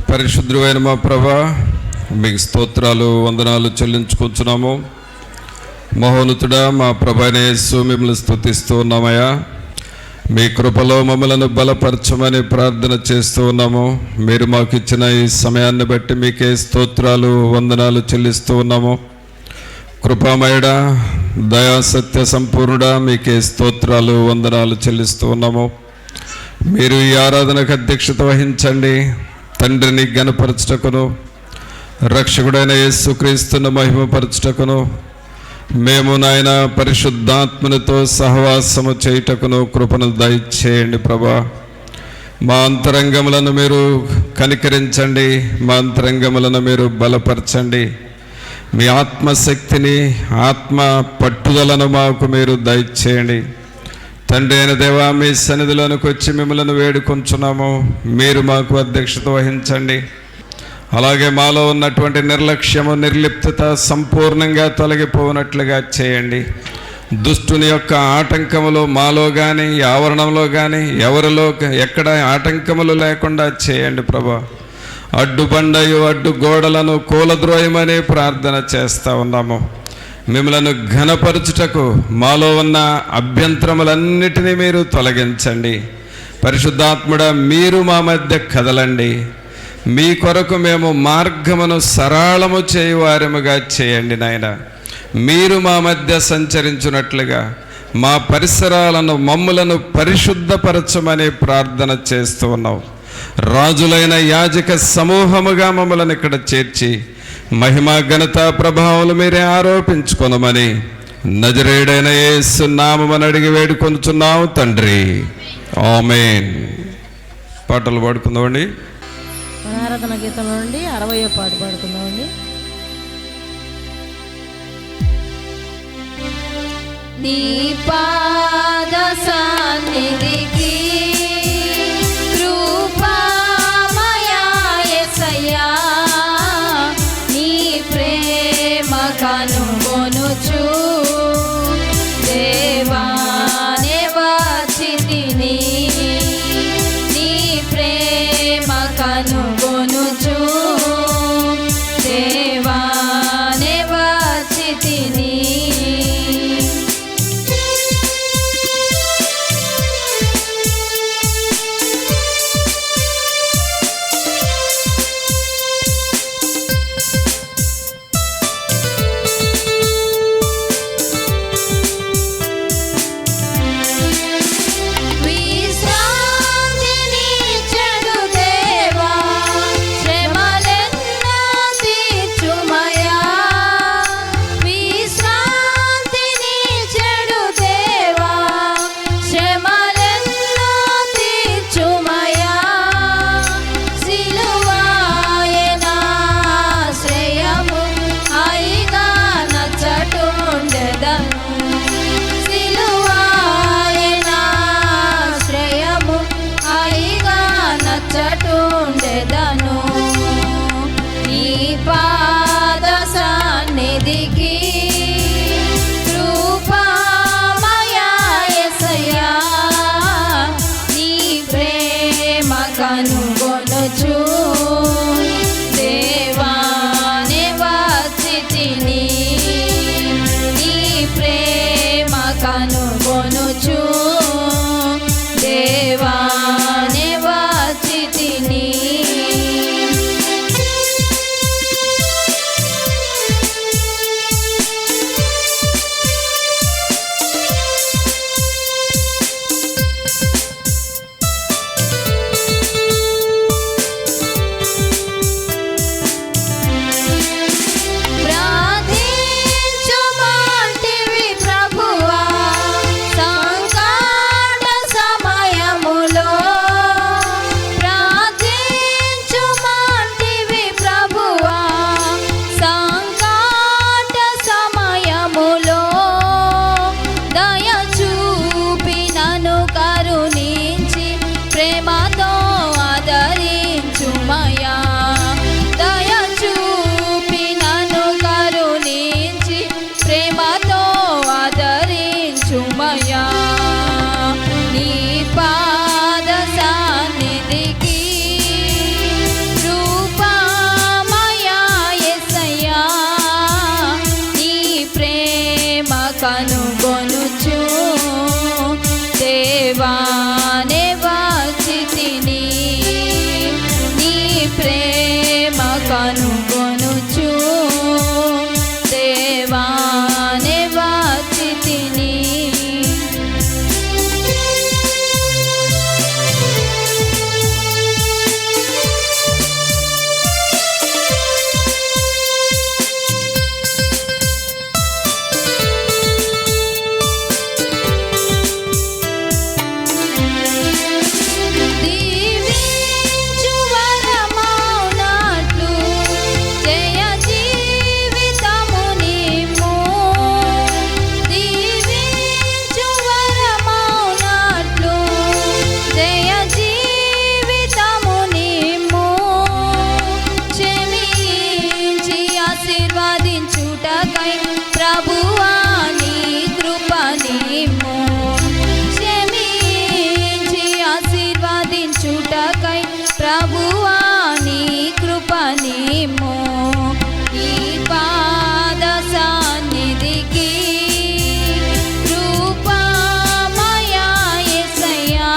పరిశుద్ధుడైన మా ప్రభా, మీకు స్తోత్రాలు వందనాలు చెల్లించుకుంటున్నాము. మహోన్నతుడా మా ప్రభానే యేసు, మిమ్మల్ని స్తుతిస్తూ ఉన్నామయ్యా. మీ కృపలో మమ్మలను బలపరచమని ప్రార్థన చేస్తూ ఉన్నాము. మీరు మాకు ఇచ్చిన ఈ సమయాన్ని బట్టి మీకే స్తోత్రాలు వందనాలు చెల్లిస్తూ ఉన్నాము. కృపామయుడా, దయాసత్య సంపూర్ణుడా, మీకే స్తోత్రాలు వందనాలు చెల్లిస్తూ ఉన్నాము. మీరు ఈ ఆరాధనకు అధ్యక్షత వహించండి. తండ్రిని ఘనపరచుటకును, రక్షకుడైన యేసుక్రీస్తును మహిమపరచుటకును, మేము నాయన పరిశుద్ధాత్మనితో సహవాసము చేయుటకును కృపను దయచేయండి ప్రభా. మా అంతరంగములను మీరు కనికరించండి, మా అంతరంగములను మీరు బలపరచండి. మీ ఆత్మశక్తిని, ఆత్మ పట్టుదలను మాకు మీరు దయచేయండి. తండ్రి అయిన దేవా, మీ సన్నిధిలోనికి వచ్చి మిమ్మల్ని వేడుకొంచున్నాము. మీరు మాకు అధ్యక్షత వహించండి. అలాగే మాలో ఉన్నటువంటి నిర్లక్ష్యము, నిర్లిప్తత సంపూర్ణంగా తొలగిపోనట్లుగా చేయండి. దుష్టుని యొక్క ఆటంకములు మాలో కానీ, ఆవరణంలో కానీ, ఎవరిలో ఎక్కడ ఆటంకములు లేకుండా చేయండి ప్రభా. అడ్డుబండయు అడ్డు గోడలను కూలద్రోయమని ప్రార్థన చేస్తూ ఉన్నాము. మిమ్మలను ఘనపరచుటకు మాలో ఉన్న అభ్యంతరములన్నిటినీ మీరు తొలగించండి. పరిశుద్ధాత్ముడా, మీరు మా మధ్య కదలండి. మీ కొరకు మేము మార్గమును సరళము చేయువారముగా చేయండి నాయన. మీరు మా మధ్య సంచరించున్నట్లుగా మా పరిసరాలను, మమ్ములను పరిశుద్ధపరచమని ప్రార్థన చేస్తూ ఉన్నాం. రాజులైన యాజక సమూహముగా మమ్మల్ని ఇక్కడ చేర్చి మహిమ, ఘనత, ప్రభావాలు మీరే ఆరోపించుకొనమని నజరేయుడైన యేసు నామమున అడిగి వేడుకొనుచున్నాము తండ్రి, ఆమేన్. పాటలు పాడుకుందామండి. ఆరాధన గీతంలో నుండి 60వ పాట పాడుకుందామండి. నీ పాద సన్నిధికి కృపామయా యేసయ్యా, నీ ప్రేమ కనుగొనుచు దేవానే వచ్చితిని. నీ ప్రేమ కనుగొనుచు దేవానే వచ్చితిని. కనుగొనుచు దేవానే వచ్చితిని. నీ ప్రేమ కనుగొనుచు దేవానే వచ్చితిని. ప్రభువా నీ కృపనేమో ఈ పాద సన్నిధికి కృపామయా యేసయ్యా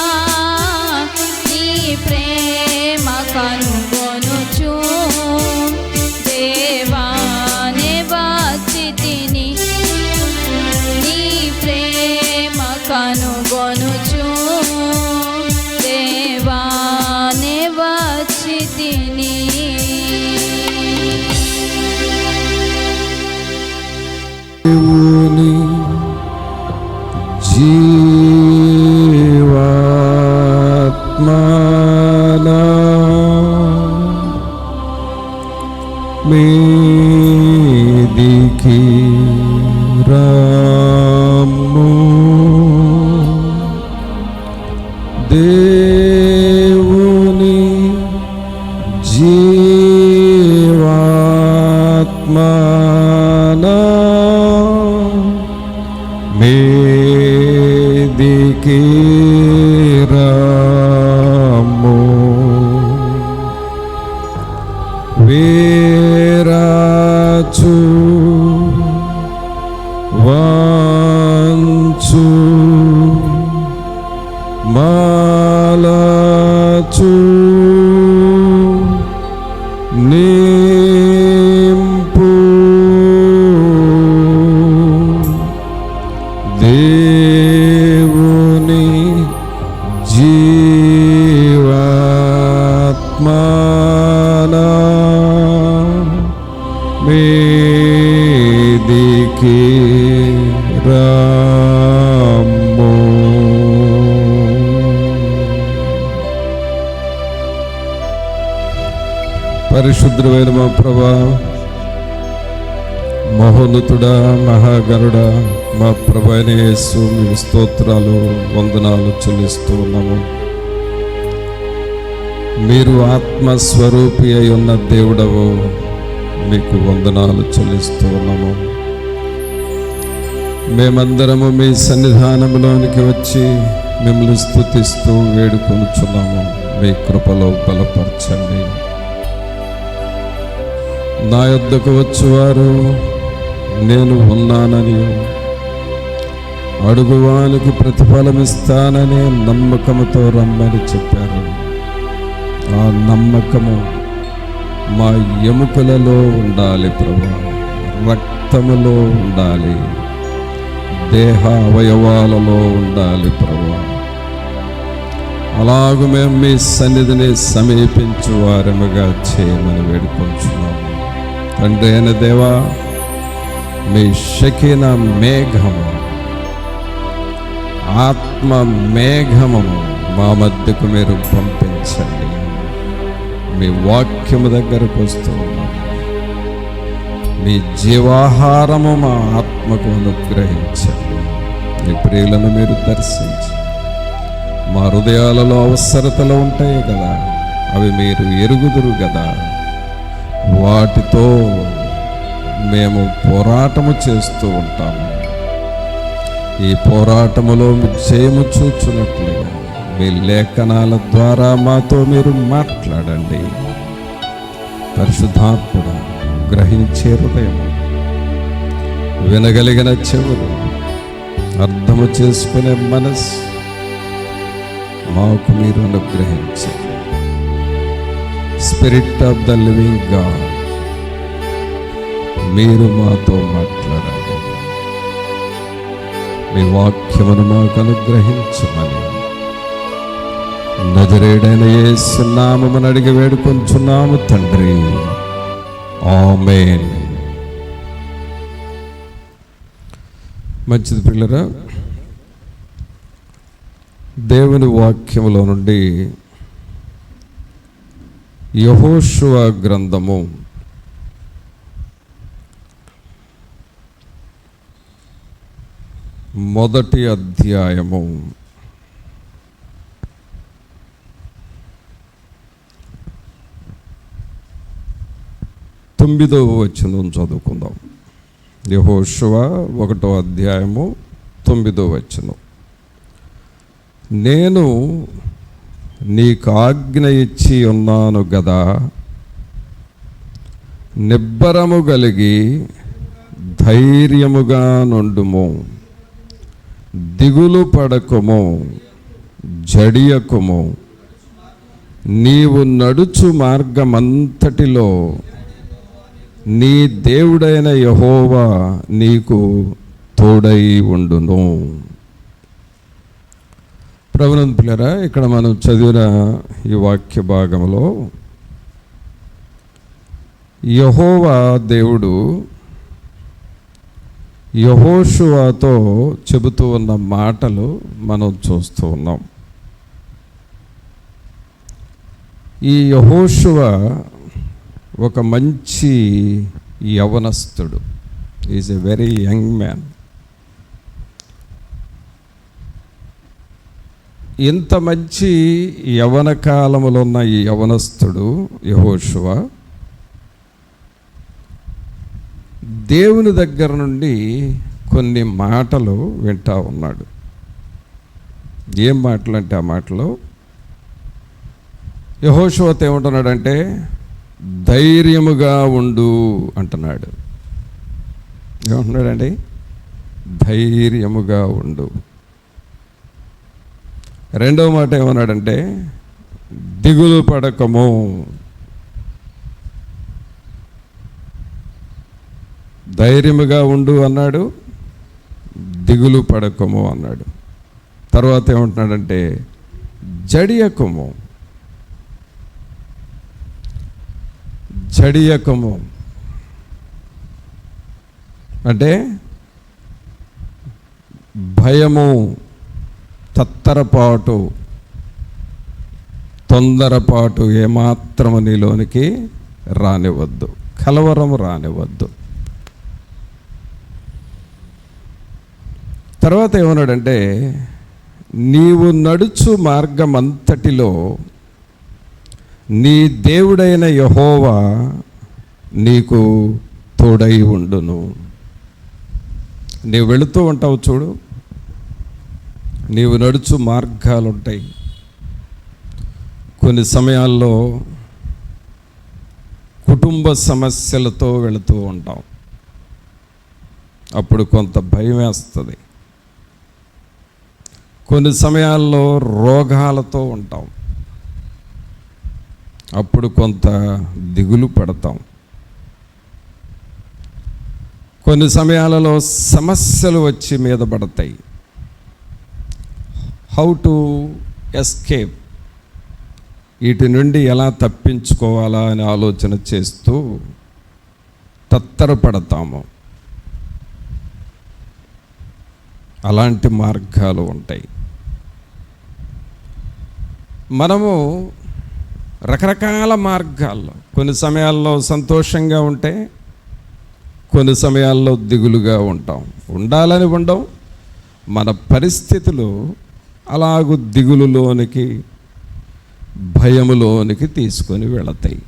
నీ ప్రేమ కనుగొనుచు దేవానే వచ్చితిని నీ ప్రేమ కనుగొనుచు దేవానే వచ్చితిని. దేవుని జీవాత్మనా మీదికి రాము దేవుని జీవాత్మనా మీదికి రాము వీరాచు వాంచు మాలచు నింపు దేవుని జీవాత్మనా మీదికి రాము. పరిశుద్ధుడైన మా ప్రభువా, మహోన్నతుడా, మహాగరుడా, మా ప్రభువైన యేసు మీకు స్తోత్రాలు వందనాలు చెల్లిస్తూ ఉన్నాము. మీరు ఆత్మస్వరూపి అయి ఉన్న దేవుడవు, మీకు వందనాలు చెల్లిస్తూ ఉన్నాము. మేమందరము మీ సన్నిధానంలోనికి వచ్చి మిమ్మల్ని స్తుతిస్తూ వేడుకొనుచున్నాము. మీ కృపలో బలపరచండి. నా యొద్దకు వచ్చువారు నేను ఉన్నానని, అడుగువానికి ప్రతిఫలమిస్తానని నమ్మకముతో రమ్మని చెప్పారు. ఆ నమ్మకము మా ఎముకలలో ఉండాలి ప్రభువా, రక్తములో ఉండాలి, దేహ అవయవాలలో ఉండాలి ప్రభువా. అలాగూ మేము మీ సన్నిధిని సమీపించు వారముగా చేయమని వేడుకొంచున్నాము. తండ్రి అయిన దేవా, మీ షకీనా మేఘము, ఆత్మ మేఘమును మా మధ్యకు మీరు పంపించండి. మీ వాక్యము దగ్గరకు వస్తూ ఉన్నాము. మీ జీవాహారము మా ఆత్మకు అనుగ్రహించండి. మీ ప్రియులను మీరు దర్శించి, మా హృదయాలలో అవసరతలు ఉంటాయి కదా, అవి మీరు ఎరుగుదురు కదా. వాటితో మేము పోరాటము చేస్తూ ఉంటాము. ఈ పోరాటములో జయము చూచున్నట్లుగా మీ లేఖనాల ద్వారా మాతో మీరు మాట్లాడండి. పరిశుద్ధాత్ముడా, గ్రహించే హృదయం, వినగలిగిన చెవులు, అర్థము చేసుకునే మనసు మాకు మీరు అనుగ్రహించండి. Spirit of the living God, మీరు మాతో మాట్లాడండి. మీ వాక్యమును మాకు అనుగ్రహించమని నజరేయుడైన యేసు నామమున అడిగి వేడుకొంచున్నాము తండ్రి. ఆమేన్. మంచిది పిల్లరా, దేవుని వాక్యములో నుండి యెహోషువ గ్రంథము 1వ అధ్యాయము 9వ వచనం చదువుకుందాం. యెహోషువ 1వ అధ్యాయము 9వ వచనం. నేను నీకు ఆజ్ఞ ఇచ్చి ఉన్నాను గదా, నిబ్బరము కలిగి ధైర్యముగా నుండుము, దిగులు పడకుము, జడియకుము. నీవు నడుచు మార్గమంతటిలో నీ దేవుడైన యెహోవా నీకు తోడై ఉండును. ప్రభునందు పిల్లరా, ఇక్కడ మనం చదివిన ఈ వాక్య భాగంలో యెహోవా దేవుడు యెహోషువతో చెబుతూ ఉన్న మాటలు మనం చూస్తూ ఉన్నాం. ఈ యెహోషువ ఒక మంచి యవనస్తుడు. Is a very young man. ఇంత మంచి యవన కాలములో ఉన్న ఈ యవనస్తుడు యెహోషువ దేవుని దగ్గర నుండి కొన్ని మాటలు వింటా ఉన్నాడు. ఏం మాటలు అంటే ఆ మాటలు యెహోషువతో ఏమంటున్నాడంటే ధైర్యముగా ఉండు అంటున్నాడు. ఏమంటున్నాడండి? ధైర్యముగా ఉండు. రెండవ మాట ఏమన్నాడంటే దిగులు పడకము. ధైర్యముగా ఉండు అన్నాడు, దిగులు పడకము అన్నాడు. తర్వాత ఏమంటున్నాడంటే జడియకము. జడియకము అంటే భయము, తత్తరపాటు, తొందరపాటు ఏమాత్రము నీలోనికి రానివద్దు, కలవరము రానివద్దు. తర్వాత ఏమన్నాడంటే నీవు నడుచు మార్గమంతటిలో నీ దేవుడైన యెహోవా నీకు తోడై ఉండును. నీవు వెళుతూ ఉంటావు చూడు, నీవు నడుచు మార్గాలు ఉంటాయి. కొన్ని సమయాల్లో కుటుంబ సమస్యలతో వెళుతూ ఉంటాం. అప్పుడు కొంత భయం వేస్తుంది. కొన్ని సమయాల్లో రోగాలతో ఉంటాం. అప్పుడు కొంత దిగులు పడతాం. కొన్ని సమయాలలో సమస్యలు వచ్చి మీద పడతాయి. హౌ టు ఎస్కేప్, వీటి నుండి ఎలా తప్పించుకోవాలా అని ఆలోచన చేస్తూ తత్తరపడతాము. అలాంటి మార్గాలు ఉంటాయి. మనము రకరకాల మార్గాల్లో కొన్ని సమయాల్లో సంతోషంగా ఉంటే, కొన్ని సమయాల్లో దిగులుగా ఉంటాం. ఉండాలని ఉండం. మన పరిస్థితులు అలాగూ దిగులులోనికి, భయములోనికి తీసుకొని వెళతాయి.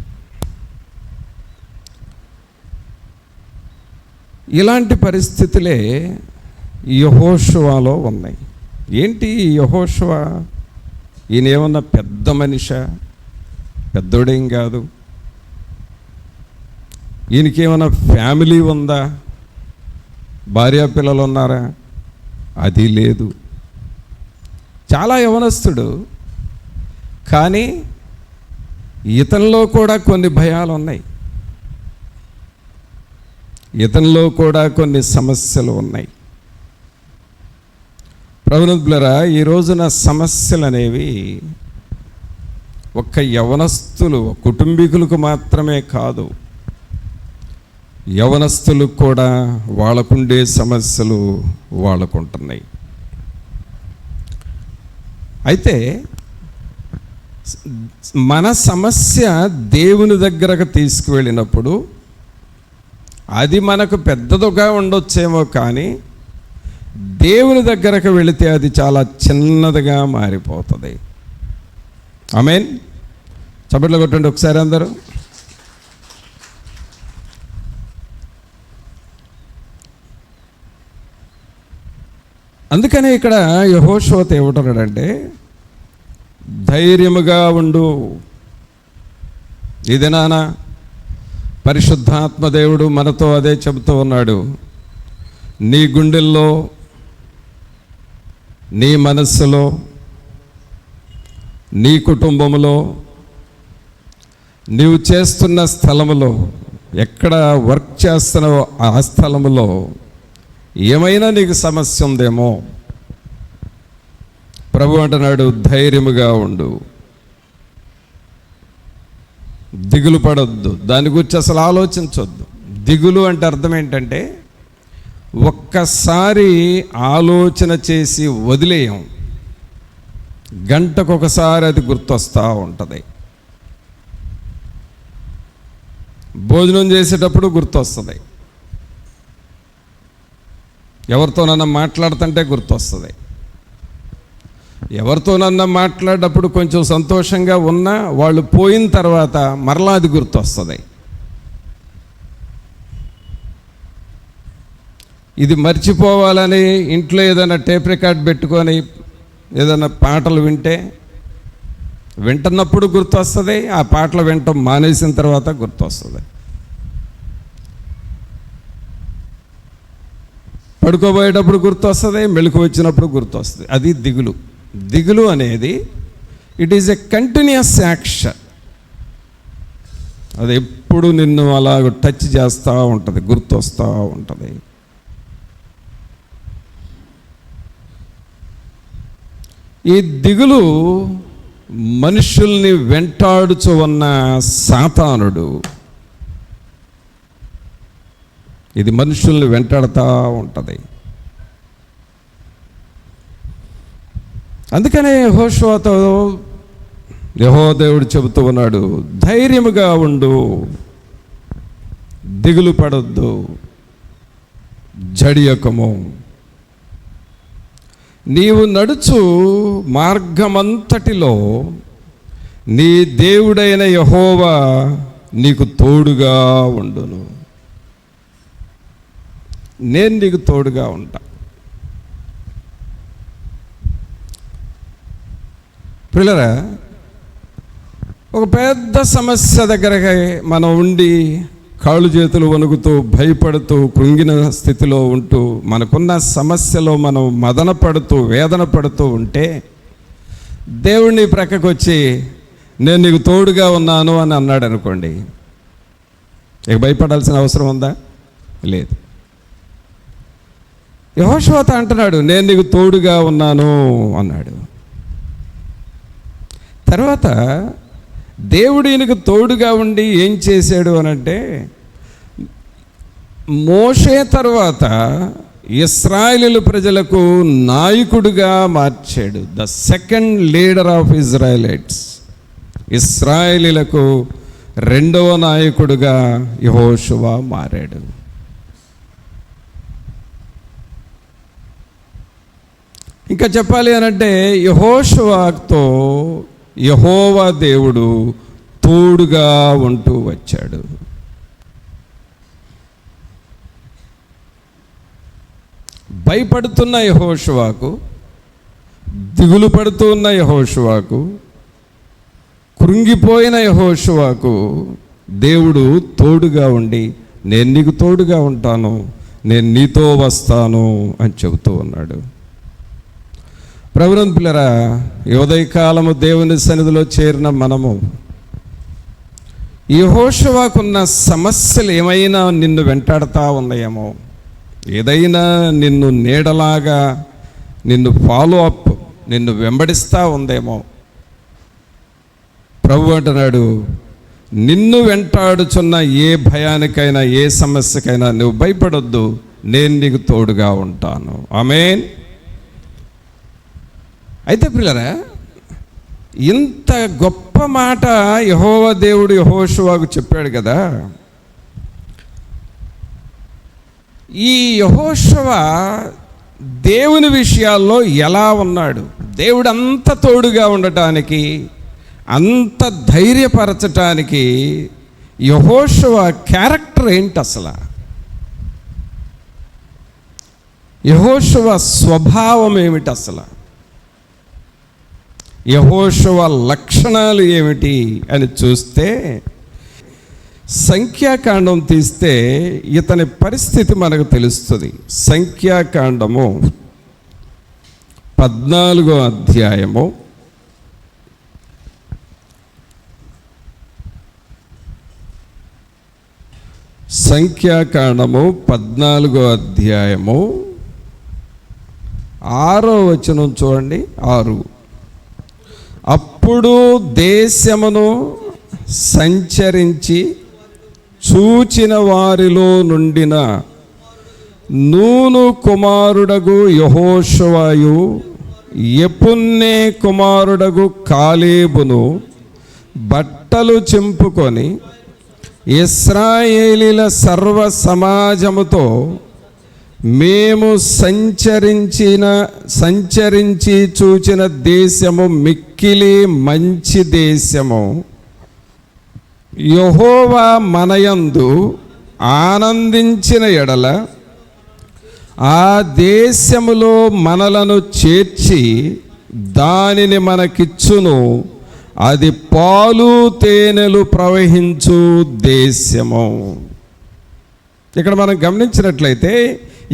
ఇలాంటి పరిస్థితులే యెహోషువలో ఉన్నాయి. ఏంటి యెహోషువ? ఈయన ఏమన్నా పెద్ద మనిషా? పెద్దోడేం కాదు. ఈయనకేమైనా ఫ్యామిలీ ఉందా? భార్యా పిల్లలు ఉన్నారా? అది లేదు. చాలా యవనస్తుడు, కానీ ఇతనిలో కూడా కొన్ని భయాలు ఉన్నాయి. ఇతనిలో కూడా కొన్ని సమస్యలు ఉన్నాయి. ప్రభునందులారా, ఈ రోజున సమస్యలు అనేవి ఒక్క యవనస్తులు, కుటుంబీకులకు మాత్రమే కాదు, యవనస్తులకు కూడా వాళ్ళకుండే సమస్యలు వాళ్ళకుంటున్నాయి. అయితే మన సమస్య దేవుని దగ్గరకు తీసుకువెళ్ళినప్పుడు అది మనకు పెద్దదిగా ఉండొచ్చేమో, కానీ దేవుని దగ్గరకు వెళితే అది చాలా చిన్నదిగా మారిపోతుంది. ఆమేన్. చప్పట్లు కొట్టండి ఒకసారి అందరూ. అందుకనే ఇక్కడ యెహోషువతో ఏమంటున్నాడంటే ధైర్యముగా ఉండు. ఇది నాన్న పరిశుద్ధాత్మదేవుడు మనతో అదే చెబుతూ ఉన్నాడు. నీ గుండెల్లో, నీ మనస్సులో, నీ కుటుంబంలో, నీవు చేస్తున్న స్థలములో, ఎక్కడ వర్క్ చేస్తున్నావో ఆ స్థలములో ఏమైనా నీకు సమస్య ఉందేమో ప్రభు అంటున్నాడు, ధైర్యముగా ఉండు, దిగులు పడొద్దు, దాని గురించి అసలు ఆలోచించొద్దు. దిగులు అంటే అర్థం ఏంటంటే ఒక్కసారి ఆలోచన చేసి వదిలేయం, గంటకొకసారి అది గుర్తొస్తూ ఉంటుంది. భోజనం చేసేటప్పుడు గుర్తొస్తుంది, ఎవరితోనన్నా మాట్లాడుతుంటే గుర్తొస్తుంది, ఎవరితోనన్నా మాట్లాడేటప్పుడు కొంచెం సంతోషంగా ఉన్నా వాళ్ళు పోయిన తర్వాత మరలా అది గుర్తొస్తుంది. ఇది మర్చిపోవాలని ఇంట్లో ఏదైనా టేప్ రికార్డ్ పెట్టుకొని ఏదైనా పాటలు వింటున్నప్పుడు గుర్తొస్తుంది, ఆ పాటలు వినటం మానేసిన తర్వాత గుర్తొస్తుంది. పడుకోబోయేటప్పుడు గుర్తొస్తుంది, మెలకు వచ్చినప్పుడు గుర్తొస్తుంది. అది దిగులు. దిగులు అనేది it is a continuous action. అది ఎప్పుడు నిన్ను అలాగ టచ్ చేస్తూ ఉంటుంది, గుర్తొస్తూ ఉంటుంది. ఈ దిగులు మనుషుల్ని వెంటాడుచు ఉన్న సాతానుడు. ఇది మనుషుల్ని వెంటాడుతూ ఉంటుంది. అందుకనే యెహోషువతో యెహోవా దేవుడు చెబుతూ ఉన్నాడు, ధైర్యముగా ఉండు, దిగులు పడొద్దు, జడియకము. నీవు నడుచు మార్గమంతటిలో నీ దేవుడైన యెహోవా నీకు తోడుగా ఉండును. నేను నీకు తోడుగా ఉంటా. పిల్లరా, ఒక పెద్ద సమస్య దగ్గరకి మనం ఉండి కాళ్ళు చేతులు వణుకుతూ భయపడుతూ కృంగిన స్థితిలో ఉంటూ మనకున్న సమస్యలో మనం మదన పడుతూ వేదన పడుతూ ఉంటే దేవుడిని ప్రక్కకు వచ్చి నేను నీకు తోడుగా ఉన్నాను అని అన్నాడు అనుకోండి, ఇక భయపడాల్సిన అవసరం ఉందా? లేదు. యెహోషువతో అంటున్నాడు, నేను నీకు తోడుగా ఉన్నాను అన్నాడు. తర్వాత దేవుడు ఈయనకు తోడుగా ఉండి ఏం చేశాడు అనంటే, మోషే తర్వాత ఇశ్రాయేలు ప్రజలకు నాయకుడిగా మార్చాడు. The second leader of Israelites. ఇశ్రాయేలీలకు రెండవ నాయకుడిగా యెహోషువ మారాడు. ఇంకా చెప్పాలి అనంటే యెహోషువతో యెహోవా దేవుడు తోడుగా ఉంటూ వచ్చాడు. భయపడుతున్న యెహోషువకు, దిగులు పడుతూ ఉన్న యెహోషువకు, కృంగిపోయిన యెహోషువకు దేవుడు తోడుగా ఉండి నేను నీకు తోడుగా ఉంటాను, నేను నీతో వస్తాను అని చెబుతూ ఉన్నాడు. ప్రభువుని పిల్లరా, ఉదయకాలము దేవుని సన్నిధిలో చేరిన మనము యెహోషువకున్న సమస్యలు ఏమైనా నిన్ను వెంటాడుతూ ఉన్నాయేమో, ఏదైనా నిన్ను నీడలాగా నిన్ను ఫాలో అప్ నిన్ను వెంబడిస్తూ ఉందేమో, ప్రభు అంటున్నాడు, నిన్ను వెంటాడుచున్న ఏ భయానికైనా ఏ సమస్యకైనా నువ్వు భయపడొద్దు, నేను నీకు తోడుగా ఉంటాను. ఆమేన్. అయితే పిల్లరా, ఇంత గొప్ప మాట యెహోవా దేవుడు యెహోషువకు చెప్పాడు కదా. ఈ యెహోషువ దేవుని విషయాల్లో ఎలా ఉన్నాడు? దేవుడు అంత తోడుగా ఉండటానికి, అంత ధైర్యపరచటానికి యెహోషువ క్యారెక్టర్ ఏంటి అసలు? యెహోషువ స్వభావం ఏమిటి అసలు? యెహోషువ లక్షణాలు ఏమిటి అని చూస్తే, సంఖ్యాకాండం తీస్తే ఇతని పరిస్థితి మనకు తెలుస్తుంది. సంఖ్యాకాండము 14వ అధ్యాయము 14వ అధ్యాయము 6వ వచనం చూడండి. 6. అప్పుడు దేశమును సంచరించి చూచిన వారిలో నుండిన నూను కుమారుడగు యెహోషువయు యెఫున్నె కుమారుడగు కాలేబును బట్టలు చింపుకొని ఇశ్రాయేలీల సర్వ సమాజముతో, మేము సంచరించి చూచిన దేశము మిక్కిలి మంచి దేశము, యెహోవా మనయందు ఆనందించిన ఎడల ఆ దేశములో మనలను చేర్చి దానిని మనకిచ్చును, అది పాలు తేనెలు ప్రవహించు దేశము. ఇక్కడ మనం గమనించినట్లయితే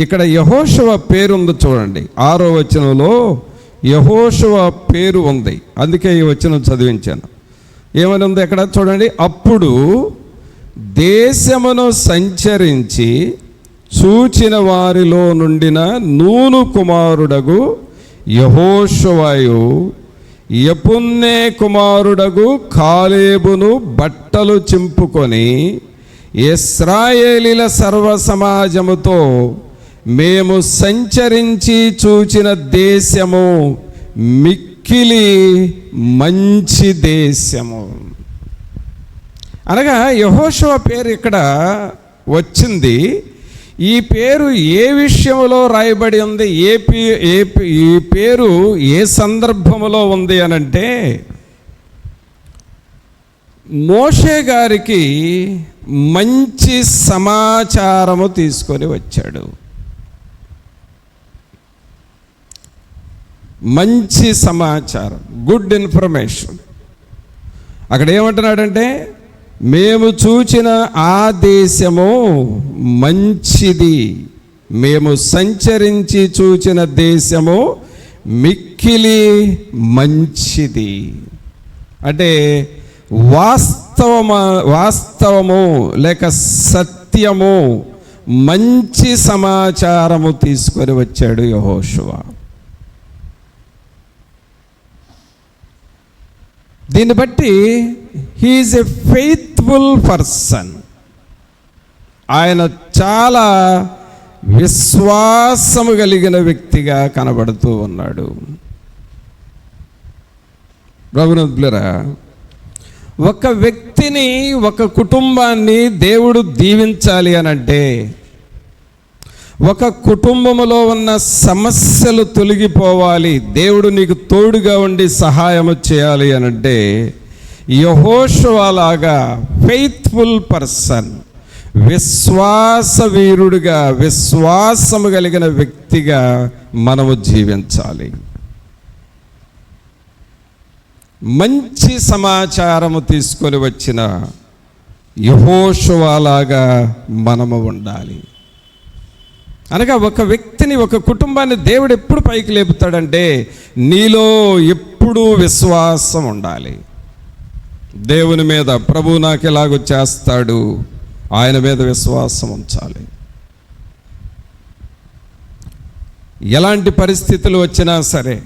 ఇక్కడ యెహోషువ పేరు ఉంది చూడండి. 6వ వచనంలో యెహోషువ పేరు ఉంది, అందుకే ఈ వచనం చదివించాను. ఏమని ఉంది అక్కడ చూడండి. అప్పుడు దేశమును సంచరించి చూచిన వారిలో నుండిన నూను కుమారుడగు యెహోషువయు యెఫున్నె కుమారుడగు కాలేబును బట్టలు చింపుకొని ఇశ్రాయేలీల సర్వ సమాజముతో, మేము సంచరించి చూచిన దేశము మిక్కిలి మంచి దేశము. అనగా యెహోషువ పేరు ఇక్కడ వచ్చింది. ఈ పేరు ఏ విషయంలో రాయబడి ఉంది, ఈ పేరు ఏ సందర్భంలో ఉంది అనంటే, మోషే గారికి మంచి సమాచారము తీసుకొని వచ్చాడు. మంచి సమాచారం, గుడ్ ఇన్ఫర్మేషన్. అక్కడ ఏమంటున్నాడంటే, మేము చూచిన ఆ దేశము మంచిది, మేము సంచరించి చూచిన దేశము మిక్కిలి మంచిది. అంటే వాస్తవము లేక సత్యము, మంచి సమాచారము తీసుకొని వచ్చాడు యెహోషువ. దీన్ని బట్టి హీఈస్ ఎ ఫెయిత్ఫుల్ పర్సన్. ఆయన చాలా విశ్వాసము కలిగిన వ్యక్తిగా కనబడుతూ ఉన్నాడు. ప్రభునందులరా, ఒక వ్యక్తిని, ఒక కుటుంబాన్ని దేవుడు దీవించాలి అనంటే, ఒక కుటుంబంలో ఉన్న సమస్యలు తొలగిపోవాలి, దేవుడు నీకు తోడుగా ఉండి సహాయము చేయాలి అనంటే, యెహోషువలాగా ఫెయిత్ఫుల్ పర్సన్, విశ్వాస వీరుడిగా, విశ్వాసము కలిగిన వ్యక్తిగా మనము జీవించాలి. మంచి సమాచారము తీసుకొని వచ్చిన యెహోషువలాగా మనము ఉండాలి. అనగా ఒక వ్యక్తిని, ఒక కుటుంబాన్ని దేవుడు ఎప్పుడు పైకి లేపుతాడంటే, నీలో ఎప్పుడూ విశ్వాసం ఉండాలి. దేవుని మీద, ప్రభు నాకు ఎలాగో చేస్తాడు, ఆయన మీద విశ్వాసం ఉంచాలి. ఎలాంటి పరిస్థితులు వచ్చినా సరే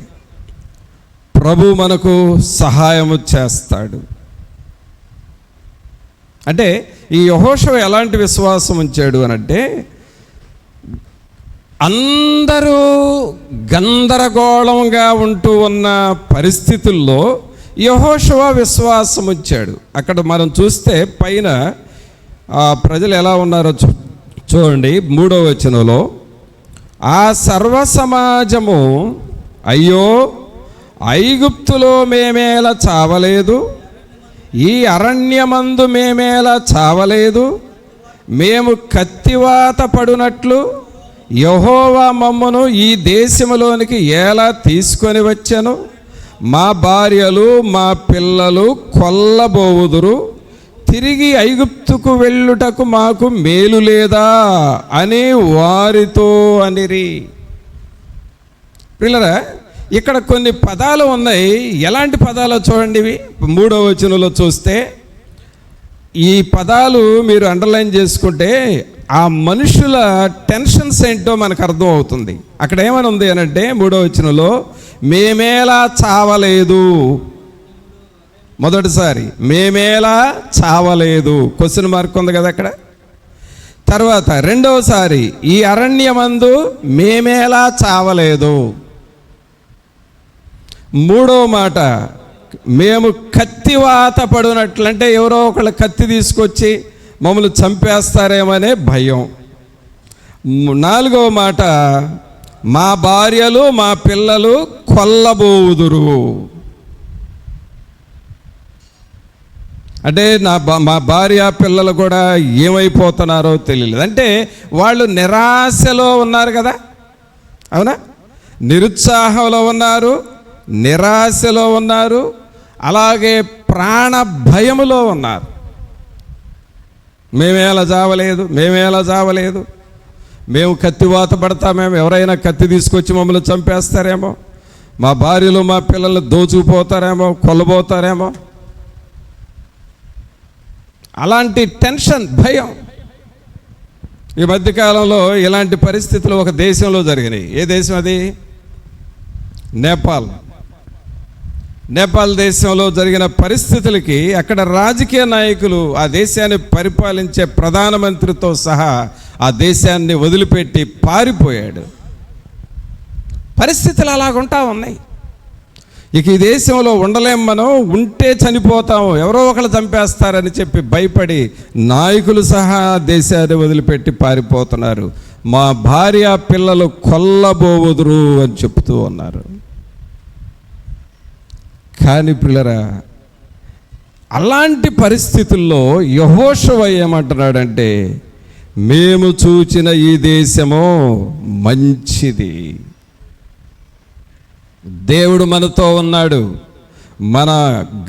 ప్రభు మనకు సహాయము చేస్తాడు. అంటే ఈ యెహోషువ ఎలాంటి విశ్వాసం ఉంచాడు అనంటే, అందరూ గందరగోళంగా ఉంటూ ఉన్న పరిస్థితుల్లో యెహోషువ విశ్వాసం ఉంచాడు. అక్కడ మనం చూస్తే పైన ప్రజలు ఎలా ఉన్నారో చూడండి. 3వ వచనంలో, ఆ సర్వ సమాజము, అయ్యో ఐగుప్తులో మేమేలా చావలేదు, ఈ అరణ్యమందు మేమేలా చావలేదు, మేము కత్తివాత పడునట్లు యెహోవా మమ్మను ఈ దేశములోనికి ఎలా తీసుకొని వచ్చాను, మా భార్యలు మా పిల్లలు కొల్లబోవుదురు, తిరిగి ఐగుప్తుకు వెళ్ళుటకు మాకు మేలు లేదా అని వారితో అనిరి. పిల్లరా, ఇక్కడ కొన్ని పదాలు ఉన్నాయి. ఎలాంటి పదాలు చూడండి. ఇవి 3వ వచనంలో చూస్తే ఈ పదాలు మీరు అండర్లైన్ చేసుకుంటే ఆ మనుషుల టెన్షన్స్ ఏంటో మనకు అర్థం అవుతుంది. అక్కడ ఏమని ఉంది అనంటే 3వ వచనంలో మేమేలా చావలేదు. మొదటిసారి మేమేలా చావలేదు, క్వశ్చన్ మార్క్ ఉంది కదా అక్కడ. తర్వాత రెండవసారి ఈ అరణ్యమందు మేమేలా చావలేదు. మూడవ మాట మేము కత్తివాత పడినట్లంటే ఎవరో ఒకళ్ళు కత్తి తీసుకొచ్చి మమ్మల్ని చంపేస్తారేమనే భయం. 4వ మాట మా భార్యలు మా పిల్లలు కొల్లబోవుదురు. అంటే మా భార్య పిల్లలు కూడా ఏమైపోతున్నారో తెలియలేదు. అంటే వాళ్ళు నిరాశలో ఉన్నారు కదా, అవునా? నిరుత్సాహంలో ఉన్నారు, నిరాశలో ఉన్నారు, అలాగే ప్రాణ భయములో ఉన్నారు. మేమేలా చావలేదు, మేమేలా చావలేదు, మేము కత్తివాత పడతామేమో, ఎవరైనా కత్తి తీసుకొచ్చి మమ్మల్ని చంపేస్తారేమో, మా భార్యలు మా పిల్లలు దోచుకుపోతారేమో, కొల్లబోతారేమో, అలాంటి టెన్షన్, భయం. ఈ మధ్యకాలంలో ఇలాంటి పరిస్థితులు ఒక దేశంలో జరిగినాయి. ఏ దేశం అది? నేపాల్ దేశంలో జరిగిన పరిస్థితులకి అక్కడ రాజకీయ నాయకులు ఆ దేశాన్ని పరిపాలించే ప్రధానమంత్రితో సహా ఆ దేశాన్ని వదిలిపెట్టి పారిపోయాడు. పరిస్థితులు అలాగుంటా ఉన్నాయి. ఇక ఈ దేశంలో ఉండలేం, మనం ఉంటే చనిపోతాము, ఎవరో ఒకళ్ళు చంపేస్తారని చెప్పి భయపడి నాయకులు సహా దేశాన్ని వదిలిపెట్టి పారిపోతున్నారు. మా భార్య పిల్లలు కొల్లబోవుదురు అని చెప్తూ ఉన్నారు. కానీ పిల్లరా, అలాంటి పరిస్థితుల్లో యెహోషువ ఏమంటున్నాడంటే మేము చూచిన ఈ దేశము మంచిది, దేవుడు మనతో ఉన్నాడు, మన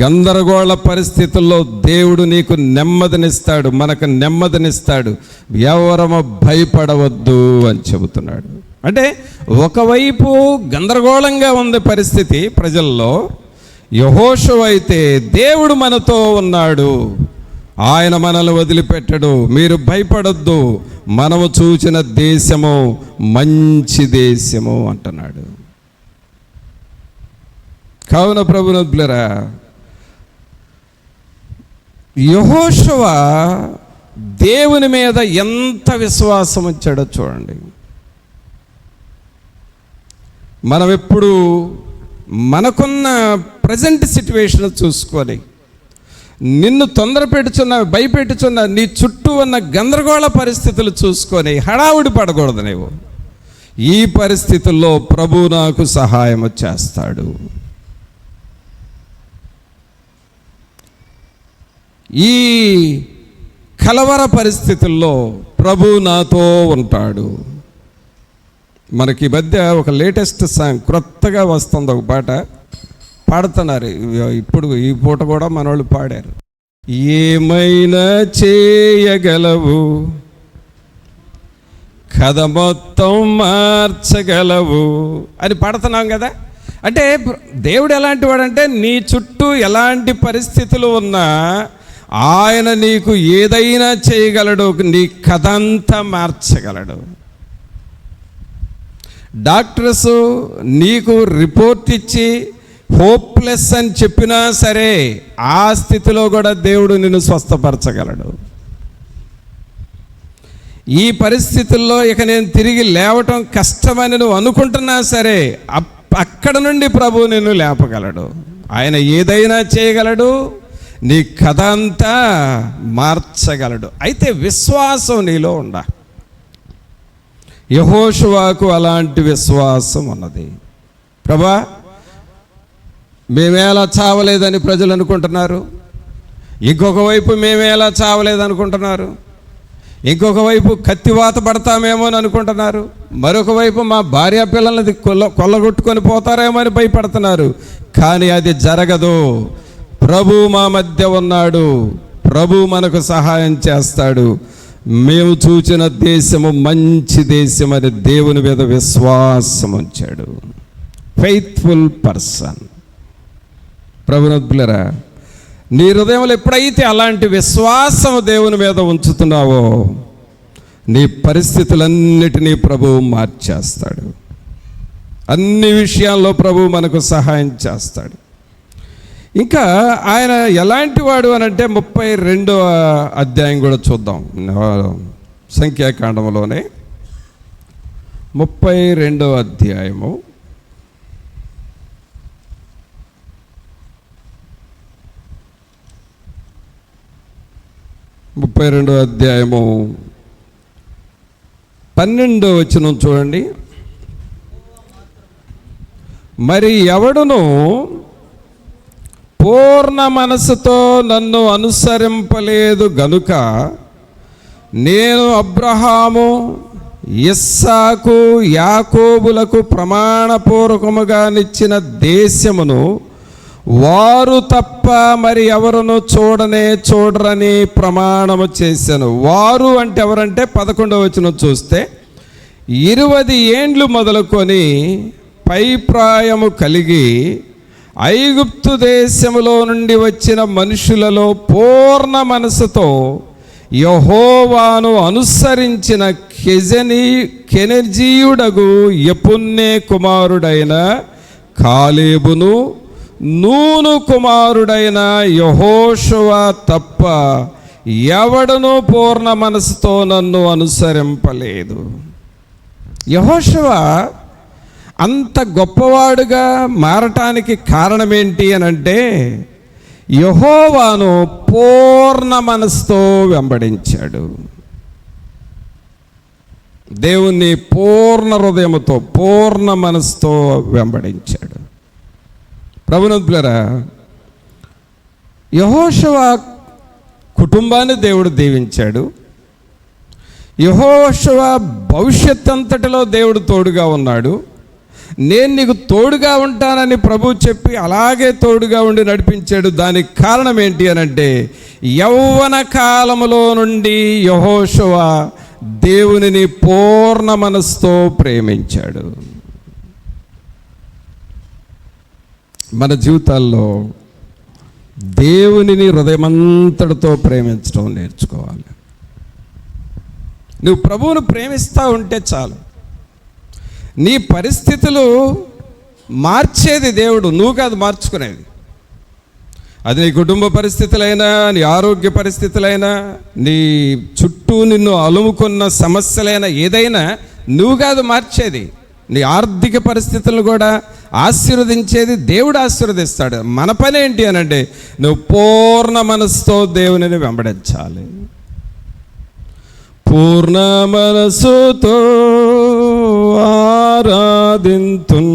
గందరగోళ పరిస్థితుల్లో దేవుడు నీకు నెమ్మదినిస్తాడు, మనకు నెమ్మదినిస్తాడు, ఎవరము భయపడవద్దు అని చెబుతున్నాడు. అంటే ఒకవైపు గందరగోళంగా ఉంది పరిస్థితి ప్రజల్లో, యెహోషువ అయితే దేవుడు మనతో ఉన్నాడు, ఆయన మనల్ని వదిలిపెట్టడు, మీరు భయపడొద్దు, మనము చూచిన దేశము మంచి దేశము అంటున్నాడు. కావున ప్రభువులారా, యెహోషువ దేవుని మీద ఎంత విశ్వాసం ఉంచాడో చూడండి. మనం ఎప్పుడు మనకున్న ప్రజెంట్ సిచ్యువేషన్ చూసుకొని నిన్ను తొందర పెట్టుచున్న, భయపెట్టుచున్న నీ చుట్టూ ఉన్న గందరగోళ పరిస్థితులు చూసుకొని హడావుడి పడకూడదు. నీవు ఈ పరిస్థితుల్లో ప్రభు నాకు సహాయం చేస్తాడు, ఈ కలవర పరిస్థితుల్లో ప్రభు నాతో ఉంటాడు. మనకి మధ్య ఒక లేటెస్ట్ సాంగ్ క్రొత్తగా వస్తుంది, ఒక పాట పాడుతున్నారు ఇప్పుడు, ఈ పూట కూడా మనోళ్ళు పాడారు. ఏమైనా చేయగలవు, కథ మొత్తం మార్చగలవు అని పాడుతున్నాం కదా. అంటే దేవుడు ఎలాంటి వాడంటే నీ చుట్టూ ఎలాంటి పరిస్థితులు ఉన్నా ఆయన నీకు ఏదైనా చేయగలడు, నీ కథ అంతా మార్చగలడు. డాక్టర్స్ నీకు రిపోర్ట్ ఇచ్చి హోప్లెస్ అని చెప్పినా సరే ఆ స్థితిలో కూడా దేవుడు నిన్ను స్వస్థపరచగలడు. ఈ పరిస్థితుల్లో ఇక నేను తిరిగి లేవటం కష్టమని నువ్వు అనుకుంటున్నా సరే అక్కడ నుండి ప్రభు నిన్ను లేపగలడు. ఆయన ఏదైనా చేయగలడు, నీ కథ అంతా మార్చగలడు. అయితే విశ్వాసం నీలో ఉండాలి. యెహోషువకు అలాంటి విశ్వాసం ఉన్నది. ప్రభా, మేమేలా చావలేదని ప్రజలు అనుకుంటున్నారు, ఇంకొక వైపు మేమేలా చావలేదనుకుంటున్నారు, ఇంకొక వైపు కత్తివాత పడతామేమో అని అనుకుంటున్నారు, మరొక వైపు మా భార్య పిల్లల్ని కొల్లగొట్టుకొని పోతారేమో అని భయపడుతున్నారు. కానీ అది జరగదు. ప్రభు మా మధ్య ఉన్నాడు, ప్రభు మనకు సహాయం చేస్తాడు. మేము చూచిన దేశము మంచి దేశం అని దేవుని మీద విశ్వాసం ఉంచాడు. Faithful person. ప్రభునందులరా, నీ హృదయంలో ఎప్పుడైతే అలాంటి విశ్వాసం దేవుని మీద ఉంచుతున్నావో నీ పరిస్థితులన్నిటినీ ప్రభువు మార్చేస్తాడు. అన్ని విషయాల్లో ప్రభువు మనకు సహాయం చేస్తాడు. ఇంకా ఆయన ఎలాంటి వాడు అని అంటే 32వ అధ్యాయం కూడా చూద్దాం. సంఖ్యాకాండంలోనే 32వ అధ్యాయము 32వ అధ్యాయము 12వ వచనం చూడండి. మరి ఎవడును పూర్ణ మనసుతో నన్ను అనుసరింపలేదు గనుక నేను అబ్రహాము, ఇస్సాకు, యాకోబులకు ప్రమాణపూర్వకముగా నిచ్చిన దేశమును వారు తప్ప మరి ఎవరును చూడరని ప్రమాణము చేశాను. వారు అంటే ఎవరంటే 11వ వచనం చూస్తే 20 ఏండ్లు మొదలుకొని పై ప్రాయము కలిగి ఐగుప్తు దేశములో నుండి వచ్చిన మనుషులలో పూర్ణ మనసుతో యెహోవాను అనుసరించిన కెనెజీయుడగు యెఫున్నె కుమారుడైన కాలేబును, నూను కుమారుడైన యెహోషువ తప్ప ఎవడును పూర్ణ మనసుతో నన్ను అనుసరింపలేదు. యెహోషువ అంత గొప్పవాడుగా మారటానికి కారణమేంటి అని అంటే యెహోవాను పూర్ణ మనసుతో వెంబడించాడు. దేవుణ్ణి పూర్ణ హృదయముతో పూర్ణ మనసుతో వెంబడించాడు. ప్రభునందులారా, యెహోషువ కుటుంబాన్ని దేవుడు దీవించాడు. యెహోషువ భవిష్యత్ అంతటిలో దేవుడు తోడుగా ఉన్నాడు. నేను నీకు తోడుగా ఉంటానని ప్రభు చెప్పి అలాగే తోడుగా ఉండి నడిపించాడు. దానికి కారణం ఏంటి అని అంటే యౌవన కాలములో నుండి యెహోషువ దేవునిని పూర్ణ మనసుతో ప్రేమించాడు. మన జీవితాల్లో దేవునిని హృదయమంతటితో ప్రేమించడం నేర్చుకోవాలి. నువ్వు ప్రభువును ప్రేమిస్తూ ఉంటే చాలు. నీ పరిస్థితులు మార్చేది దేవుడు, నువ్వు కాదు మార్చుకునేది. అది నీ కుటుంబ పరిస్థితులైనా, నీ ఆరోగ్య పరిస్థితులైనా, నీ చుట్టూ నిన్ను అలుముకున్న సమస్యలైనా, ఏదైనా నువ్వు కాదు మార్చేది. నీ ఆర్థిక పరిస్థితులను కూడా ఆశీర్వదించేది దేవుడు ఆశీర్వదిస్తాడు. మన పని ఏంటి అని అంటే నువ్వు పూర్ణ మనసుతో దేవునిని వెంబడించాలి. పూర్ణ మనసుతో ఆరాధింతున్,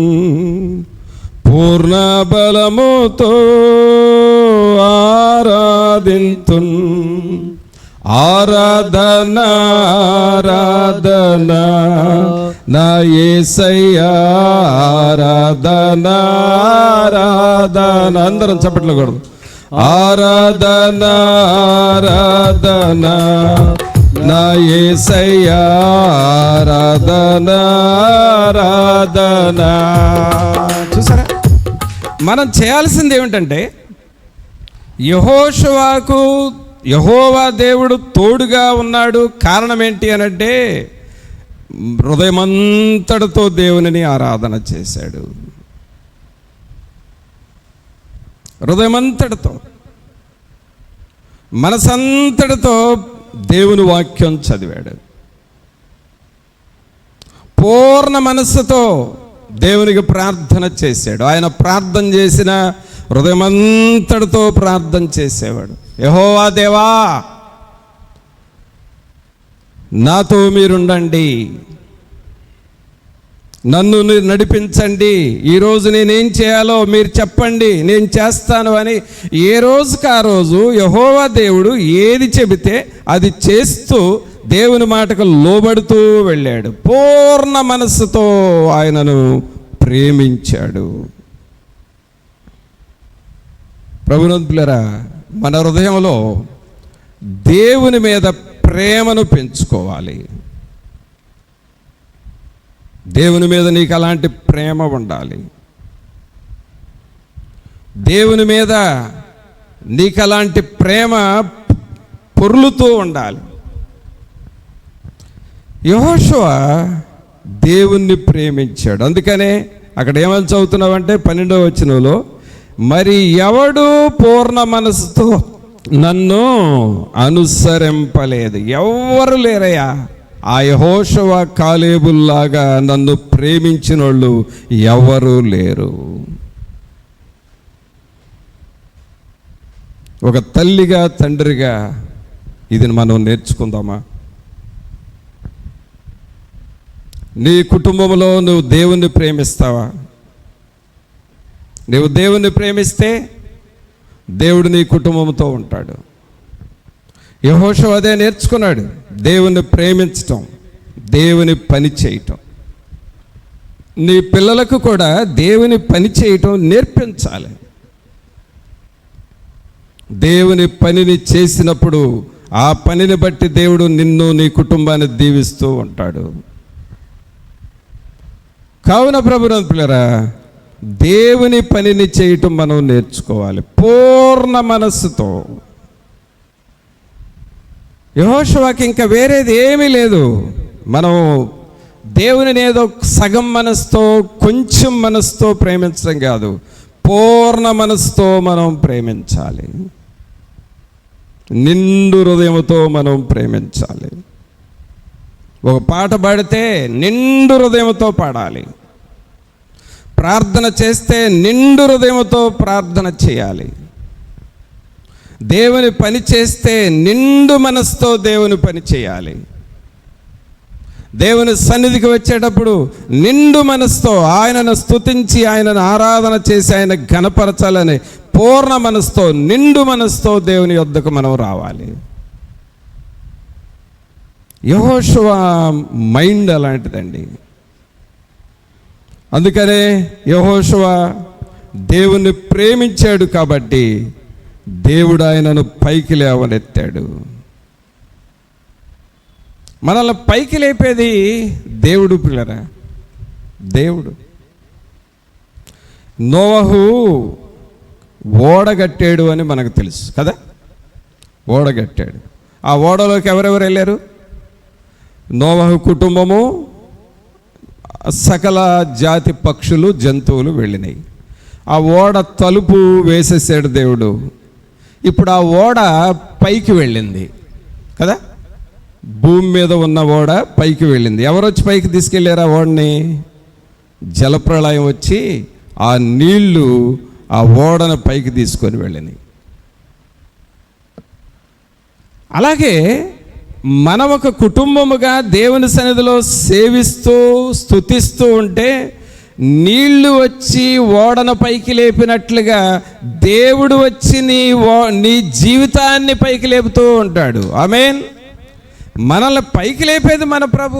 పూర్ణ బలముతో ఆరాధింతున్, ఆరాధన ఆరాధన నా యేసయ్యా ఆరాధన ఆరాధన. అందరం చప్పట్లు కొడదాం. ఆరాధన ఆరాధన నా యేసయ్యా ఆరాధన ఆరాధన. చూసారా, మనం చేయాల్సింది ఏమిటంటే యెహోషువకు యెహోవా దేవుడు తోడుగా ఉన్నాడు. కారణం ఏంటి అనంటే హృదయమంతటితో దేవునిని ఆరాధన చేశాడు. హృదయమంతటితో, మనసంతటితో దేవుని వాక్యం చదివాడు. పూర్ణ మనస్సుతో దేవునికి ప్రార్థన చేశాడు. ఆయన ప్రార్థన చేసిన హృదయమంతటితో ప్రార్థన చేసేవాడు. యెహోవా దేవా, నాతో మీరుండండి, నన్ను నడిపించండి, ఈరోజు నేనేం చేయాలో మీరు చెప్పండి, నేను చేస్తాను అని ఏ రోజుకి ఆ రోజు యెహోవా దేవుడు ఏది చెబితే అది చేస్తూ దేవుని మాటకు లోబడుతూ వెళ్ళాడు. పూర్ణ మనస్సుతో ఆయనను ప్రేమించాడు. ప్రభునంతులారా, మన హృదయంలో దేవుని మీద ప్రేమను పెంచుకోవాలి. దేవుని మీద నీకు అలాంటి ప్రేమ ఉండాలి. దేవుని మీద నీకు అలాంటి ప్రేమ పొర్లుతూ ఉండాలి. యెహోషువ దేవుణ్ణి ప్రేమించాడు. అందుకనే అక్కడ ఏమని చదువుతున్నావంటే 12వ వచనంలో, మరి ఎవడు పూర్ణ మనసుతో నన్ను అనుసరింపలేదు. ఎవ్వరు లేరయ్యా ఆ యెహోషువ కాలేబుల్లాగా నన్ను ప్రేమించిన వాళ్ళు ఎవరు లేరు. ఒక తల్లిగా తండ్రిగా ఇది మనం నేర్చుకుందామా? నీ కుటుంబంలో నువ్వు దేవుణ్ణి ప్రేమిస్తావా? నువ్వు దేవుణ్ణి ప్రేమిస్తే దేవుడు నీ కుటుంబంతో ఉంటాడు. యెహోషువ అదే నేర్చుకున్నాడు, దేవుణ్ణి ప్రేమించటం, దేవుని పని చేయటం. నీ పిల్లలకు కూడా దేవుని పని చేయటం నేర్పించాలి. దేవుని పనిని చేసినప్పుడు ఆ పనిని బట్టి దేవుడు నిన్ను నీ కుటుంబాన్ని దీవిస్తూ ఉంటాడు. కావున ప్రభునంతులారా, దేవుని పనిని చేయటం మనం నేర్చుకోవాలి పూర్ణ మనస్సుతో. యెహోషువకి ఇంకా వేరేది ఏమీ లేదు. మనం దేవునిని ఏదో సగం మనసుతో కొంచెం మనసుతో ప్రేమించడం కాదు, పూర్ణ మనసుతో మనం ప్రేమించాలి. నిండు హృదయంతో మనం ప్రేమించాలి. ఒక పాట పాడితే నిండు హృదయంతో పాడాలి. ప్రార్థన చేస్తే నిండు హృదయంతో ప్రార్థన చేయాలి. దేవుని పని చేస్తే నిండు మనసుతో దేవుని పని చేయాలి. దేవుని సన్నిధికి వచ్చేటప్పుడు నిండు మనసుతో ఆయనను స్తుతించి ఆయనను ఆరాధన చేసి ఆయన ఘనపరచాలని పూర్ణ మనసుతో నిండు మనసుతో దేవుని యొద్దకు మనం రావాలి. యెహోషువ మైండ్ అలాంటిదండి. అందుకనే యెహోషువ దేవుణ్ణి ప్రేమించాడు కాబట్టి దేవుడు ఆయనను పైకి లేవనెత్తాడు. మనల్ని పైకి లేపేది దేవుడు పిల్లరా, దేవుడు. నోవహు ఓడగట్టాడు అని మనకు తెలుసు కదా, ఓడగట్టాడు. ఆ ఓడలోకి ఎవరెవరు వెళ్ళారు? నోవహు కుటుంబము, సకల జాతి పక్షులు జంతువులు వెళ్ళినాయి. ఆ ఓడ తలుపు వేసేసాడు దేవుడు. ఇప్పుడు ఆ ఓడ పైకి వెళ్ళింది కదా, భూమి మీద ఉన్న ఓడ పైకి వెళ్ళింది. ఎవరు వచ్చి పైకి తీసుకెళ్ళారు ఆ ఓడని? జలప్రళయం వచ్చి ఆ నీళ్లు ఆ ఓడను పైకి తీసుకొని వెళ్ళినాయి. అలాగే మనం ఒక కుటుంబముగా దేవుని సన్నిధిలో సేవిస్తూ స్తుతిస్తూ ఉంటే నీళ్లు వచ్చి ఓడను పైకి లేపినట్లుగా దేవుడు వచ్చి నీ జీవితాన్ని పైకి లేపుతూ ఉంటాడు. ఆమేన్. మనల్ని పైకి లేపేది మన ప్రభు.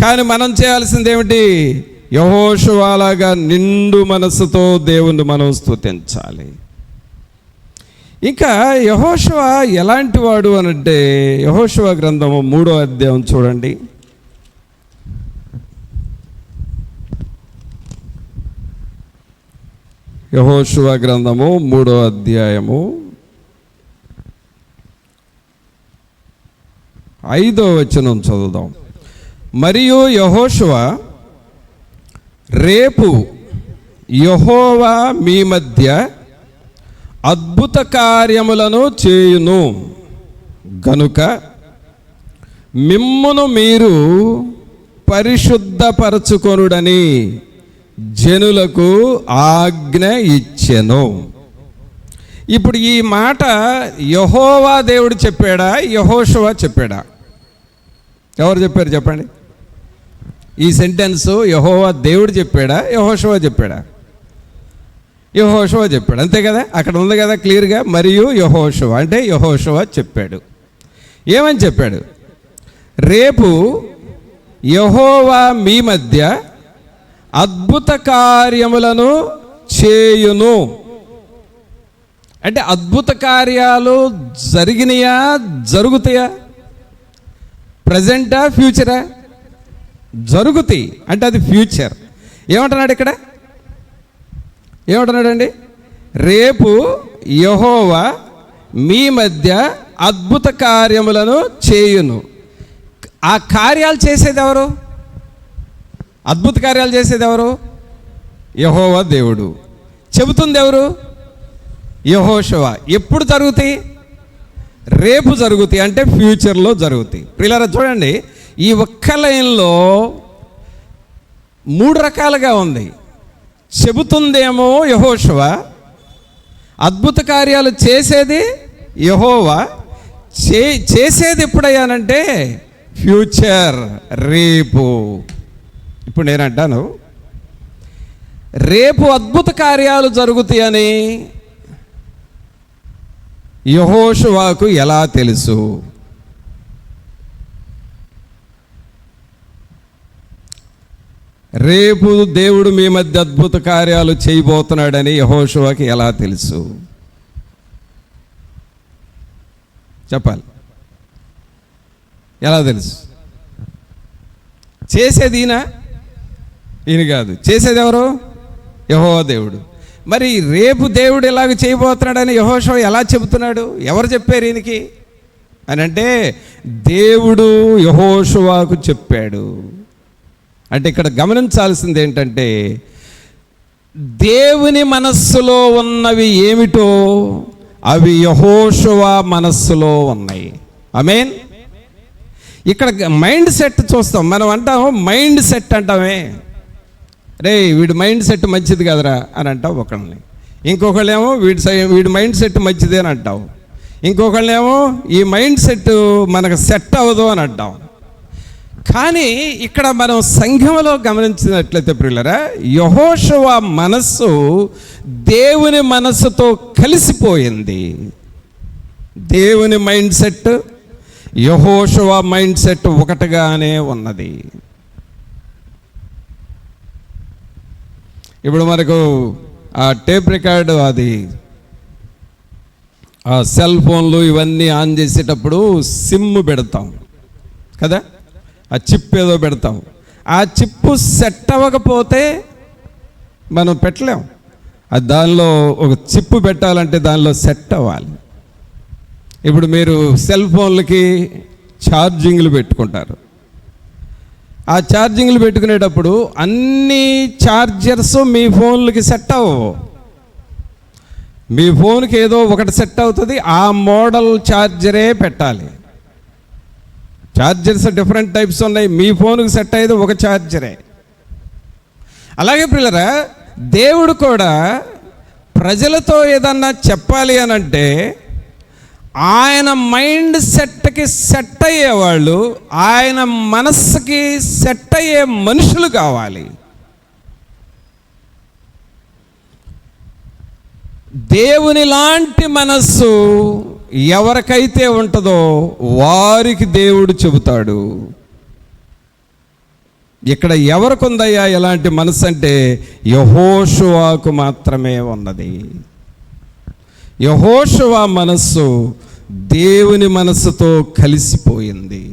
కానీ మనం చేయాల్సింది ఏమిటి? యెహోషువలాగా నిండు మనసుతో దేవుణ్ణి మనం స్తుతించాలి. ఇంకా యెహోషువ ఎలాంటి వాడు అనంటే, యెహోషువ గ్రంథము 3వ అధ్యాయం చూడండి. యెహోషువ గ్రంథము 3వ అధ్యాయము 5వ వచనం చదువుదాం. మరియు యెహోషువ, రేపు యెహోవా మీ మధ్య అద్భుత కార్యములను చేయును గనుక మిమ్మును మీరు పరిశుద్ధపరచుకొనుడని జనులకు ఆజ్ఞ ఇచ్చెను. ఇప్పుడు ఈ మాట యెహోవా దేవుడు చెప్పాడా, యెహోషువ చెప్పాడా? ఎవరు చెప్పారు చెప్పండి? ఈ సెంటెన్స్ యెహోవా దేవుడు చెప్పాడా, యెహోషువ చెప్పాడా? యెహోషువ చెప్పాడు, అంతే కదా. అక్కడ ఉంది కదా క్లియర్గా, మరియు యెహోషువ అంటే యెహోషువ చెప్పాడు. ఏమని చెప్పాడు? రేపు యెహోవా మీ మధ్య అద్భుత కార్యములను చేయును. అంటే అద్భుత కార్యాలు జరిగినాయా, జరుగుతాయా? ప్రజెంటా, ఫ్యూచరా? జరుగుతాయి అంటే అది ఫ్యూచర్. ఏమంటున్నాడు ఇక్కడ? ఏమంటున్నాడండి? రేపు యెహోవా మీ మధ్య అద్భుత కార్యములను చేయును. ఆ కార్యాలు చేసేది ఎవరు? అద్భుత కార్యాలు చేసేది ఎవరు? యెహోవా దేవుడు. చెబుతుంది ఎవరు? యెహోషువ. ఎప్పుడు జరుగుతాయి? రేపు జరుగుతాయి, అంటే ఫ్యూచర్లో జరుగుతాయి. ప్రియులారా చూడండి, ఈ ఒక్క లైన్లో 3 రకాలుగా ఉంది. చెబుతుందేమో యెహోషువ, అద్భుత కార్యాలు చేసేది యెహోవా, చేసేది ఎప్పుడయ్యానంటే ఫ్యూచర్, రేపు. ఇప్పుడు నేనంటాను, రేపు అద్భుత కార్యాలు జరుగుతాయని యెహోషువకు ఎలా తెలుసు? రేపు దేవుడు మీ మధ్య అద్భుత కార్యాలు చేయబోతున్నాడని యెహోషువకి ఎలా తెలుసు? చెప్పాలి. ఎలా తెలుసు? చేసేది ఈయన కాదు. చేసేది ఎవరు? యెహోవా దేవుడు. మరి రేపు దేవుడు ఇలాగ చేయబోతున్నాడని యెహోషువ ఎలా చెబుతున్నాడు? ఎవరు చెప్పారు ఈయనకి అని అంటే, దేవుడు యెహోషువకు చెప్పాడు. అంటే ఇక్కడ గమనించాల్సింది ఏంటంటే, దేవుని మనస్సులో ఉన్నవి ఏమిటో అవి యెహోషువ మనస్సులో ఉన్నాయి. ఆమేన్. ఇక్కడ మైండ్ సెట్ చూస్తాం. మనం అంటాం మైండ్ సెట్ అంటామే, రే వీడి మైండ్ సెట్ మంచిది కదరా అని అంటావు ఒకళ్ళని. ఇంకొకళ్ళేమో వీడి మైండ్ సెట్ మంచిది అని అంటావు. ఇంకొకళ్ళేమో ఈ మైండ్ సెట్ మనకు సెట్ అవ్వదు అని అంటాం. కానీ ఇక్కడ మనం సంఘంలో గమనించినట్లయితే ప్రియులారా, యెహోషువ మనస్సు దేవుని మనస్సుతో కలిసిపోయింది. దేవుని మైండ్ సెట్, యెహోషువ మైండ్ సెట్ ఒకటిగానే ఉన్నది. ఇప్పుడు మనకు ఆ టేప్ రికార్డు, అది ఆ సెల్ ఫోన్లు ఇవన్నీ ఆన్ చేసేటప్పుడు సిమ్ పెడతాం కదా, ఆ చిప్ ఏదో పెడతాం. ఆ చిప్పు సెట్ అవ్వకపోతే మనం పెట్టలేం. అది దానిలో ఒక చిప్పు పెట్టాలంటే దానిలో సెట్ అవ్వాలి. ఇప్పుడు మీరు సెల్ ఫోన్లకి ఛార్జింగ్లు పెట్టుకుంటారు. ఆ ఛార్జింగ్లు పెట్టుకునేటప్పుడు అన్ని ఛార్జర్స్ మీ ఫోన్లకి సెట్ అవ్వవు. మీ ఫోన్కి ఏదో ఒకటి సెట్ అవుతుంది, ఆ మోడల్ ఛార్జరే పెట్టాలి. ఛార్జర్స్ డిఫరెంట్ టైప్స్ ఉన్నాయి, మీ ఫోన్కి సెట్ అయ్యేది ఒక ఛార్జరే. అలాగే పిల్లరా, దేవుడు కూడా ప్రజలతో ఏదన్నా చెప్పాలి అని అంటే ఆయన మైండ్ సెట్కి సెట్ అయ్యేవాళ్ళు, ఆయన మనస్సుకి సెట్ అయ్యే మనుషులు కావాలి. దేవుని లాంటి మనస్సు ఎవరికైతే ఉంటుందో వారికి దేవుడు చెబుతాడు. ఇక్కడ ఎవరికి ఉందయ్యా ఎలాంటి మనస్సు అంటే యెహోషువకు మాత్రమే ఉన్నది. యెహోషువ మనస్సు దేవుని మనస్సుతో కలిసిపోయింది.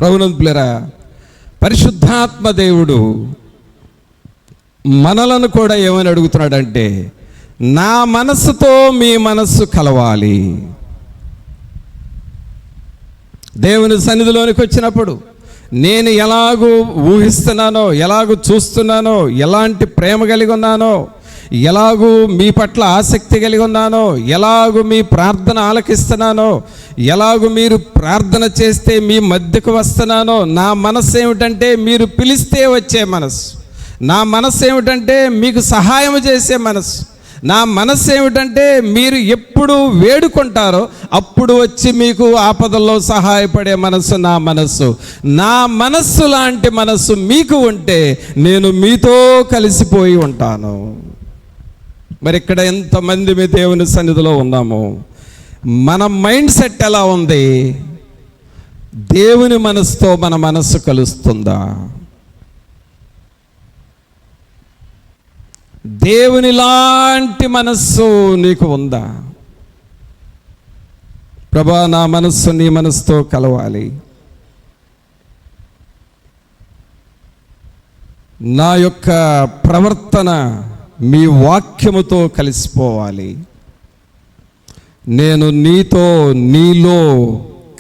ప్రభునందులరా, పరిశుద్ధాత్మ దేవుడు మనలను కూడా ఏమని అడుగుతున్నాడంటే, నా మనస్సుతో మీ మనస్సు కలవాలి. దేవుని సన్నిధిలోనికి వచ్చినప్పుడు నేను ఎలాగూ ఊహిస్తున్నానో, ఎలాగూ చూస్తున్నానో, ఎలాంటి ప్రేమ కలిగి ఉన్నానో, ఎలాగూ మీ పట్ల ఆసక్తి కలిగి ఉన్నానో, ఎలాగూ మీ ప్రార్థన ఆలకిస్తున్నానో, ఎలాగూ మీరు ప్రార్థన చేస్తే మీ మధ్యకు వస్తున్నానో, నా మనస్సు ఏమిటంటే మీరు పిలిస్తే వచ్చే మనస్సు. నా మనస్సు ఏమిటంటే మీకు సహాయం చేసే మనస్సు. నా మనస్సు ఏమిటంటే మీరు ఎప్పుడు వేడుకుంటారో అప్పుడు వచ్చి మీకు ఆపదల్లో సహాయపడే మనస్సు నా మనస్సు. నా మనస్సు లాంటి మనస్సు మీకు ఉంటే నేను మీతో కలిసిపోయి ఉంటాను. మరి ఇక్కడ ఎంతమంది మీ దేవుని సన్నిధిలో ఉన్నాము, మన మైండ్ సెట్ ఎలా ఉంది? దేవుని మనస్సుతో మన మనస్సు కలుస్తుందా? దేవుని లాంటి మనస్సు నీకు ఉందా? ప్రభా, నా మనస్సు నీ మనసుతో కలవాలి, నా యొక్క ప్రవర్తన మీ వాక్యముతో కలిసిపోవాలి, నేను నీలో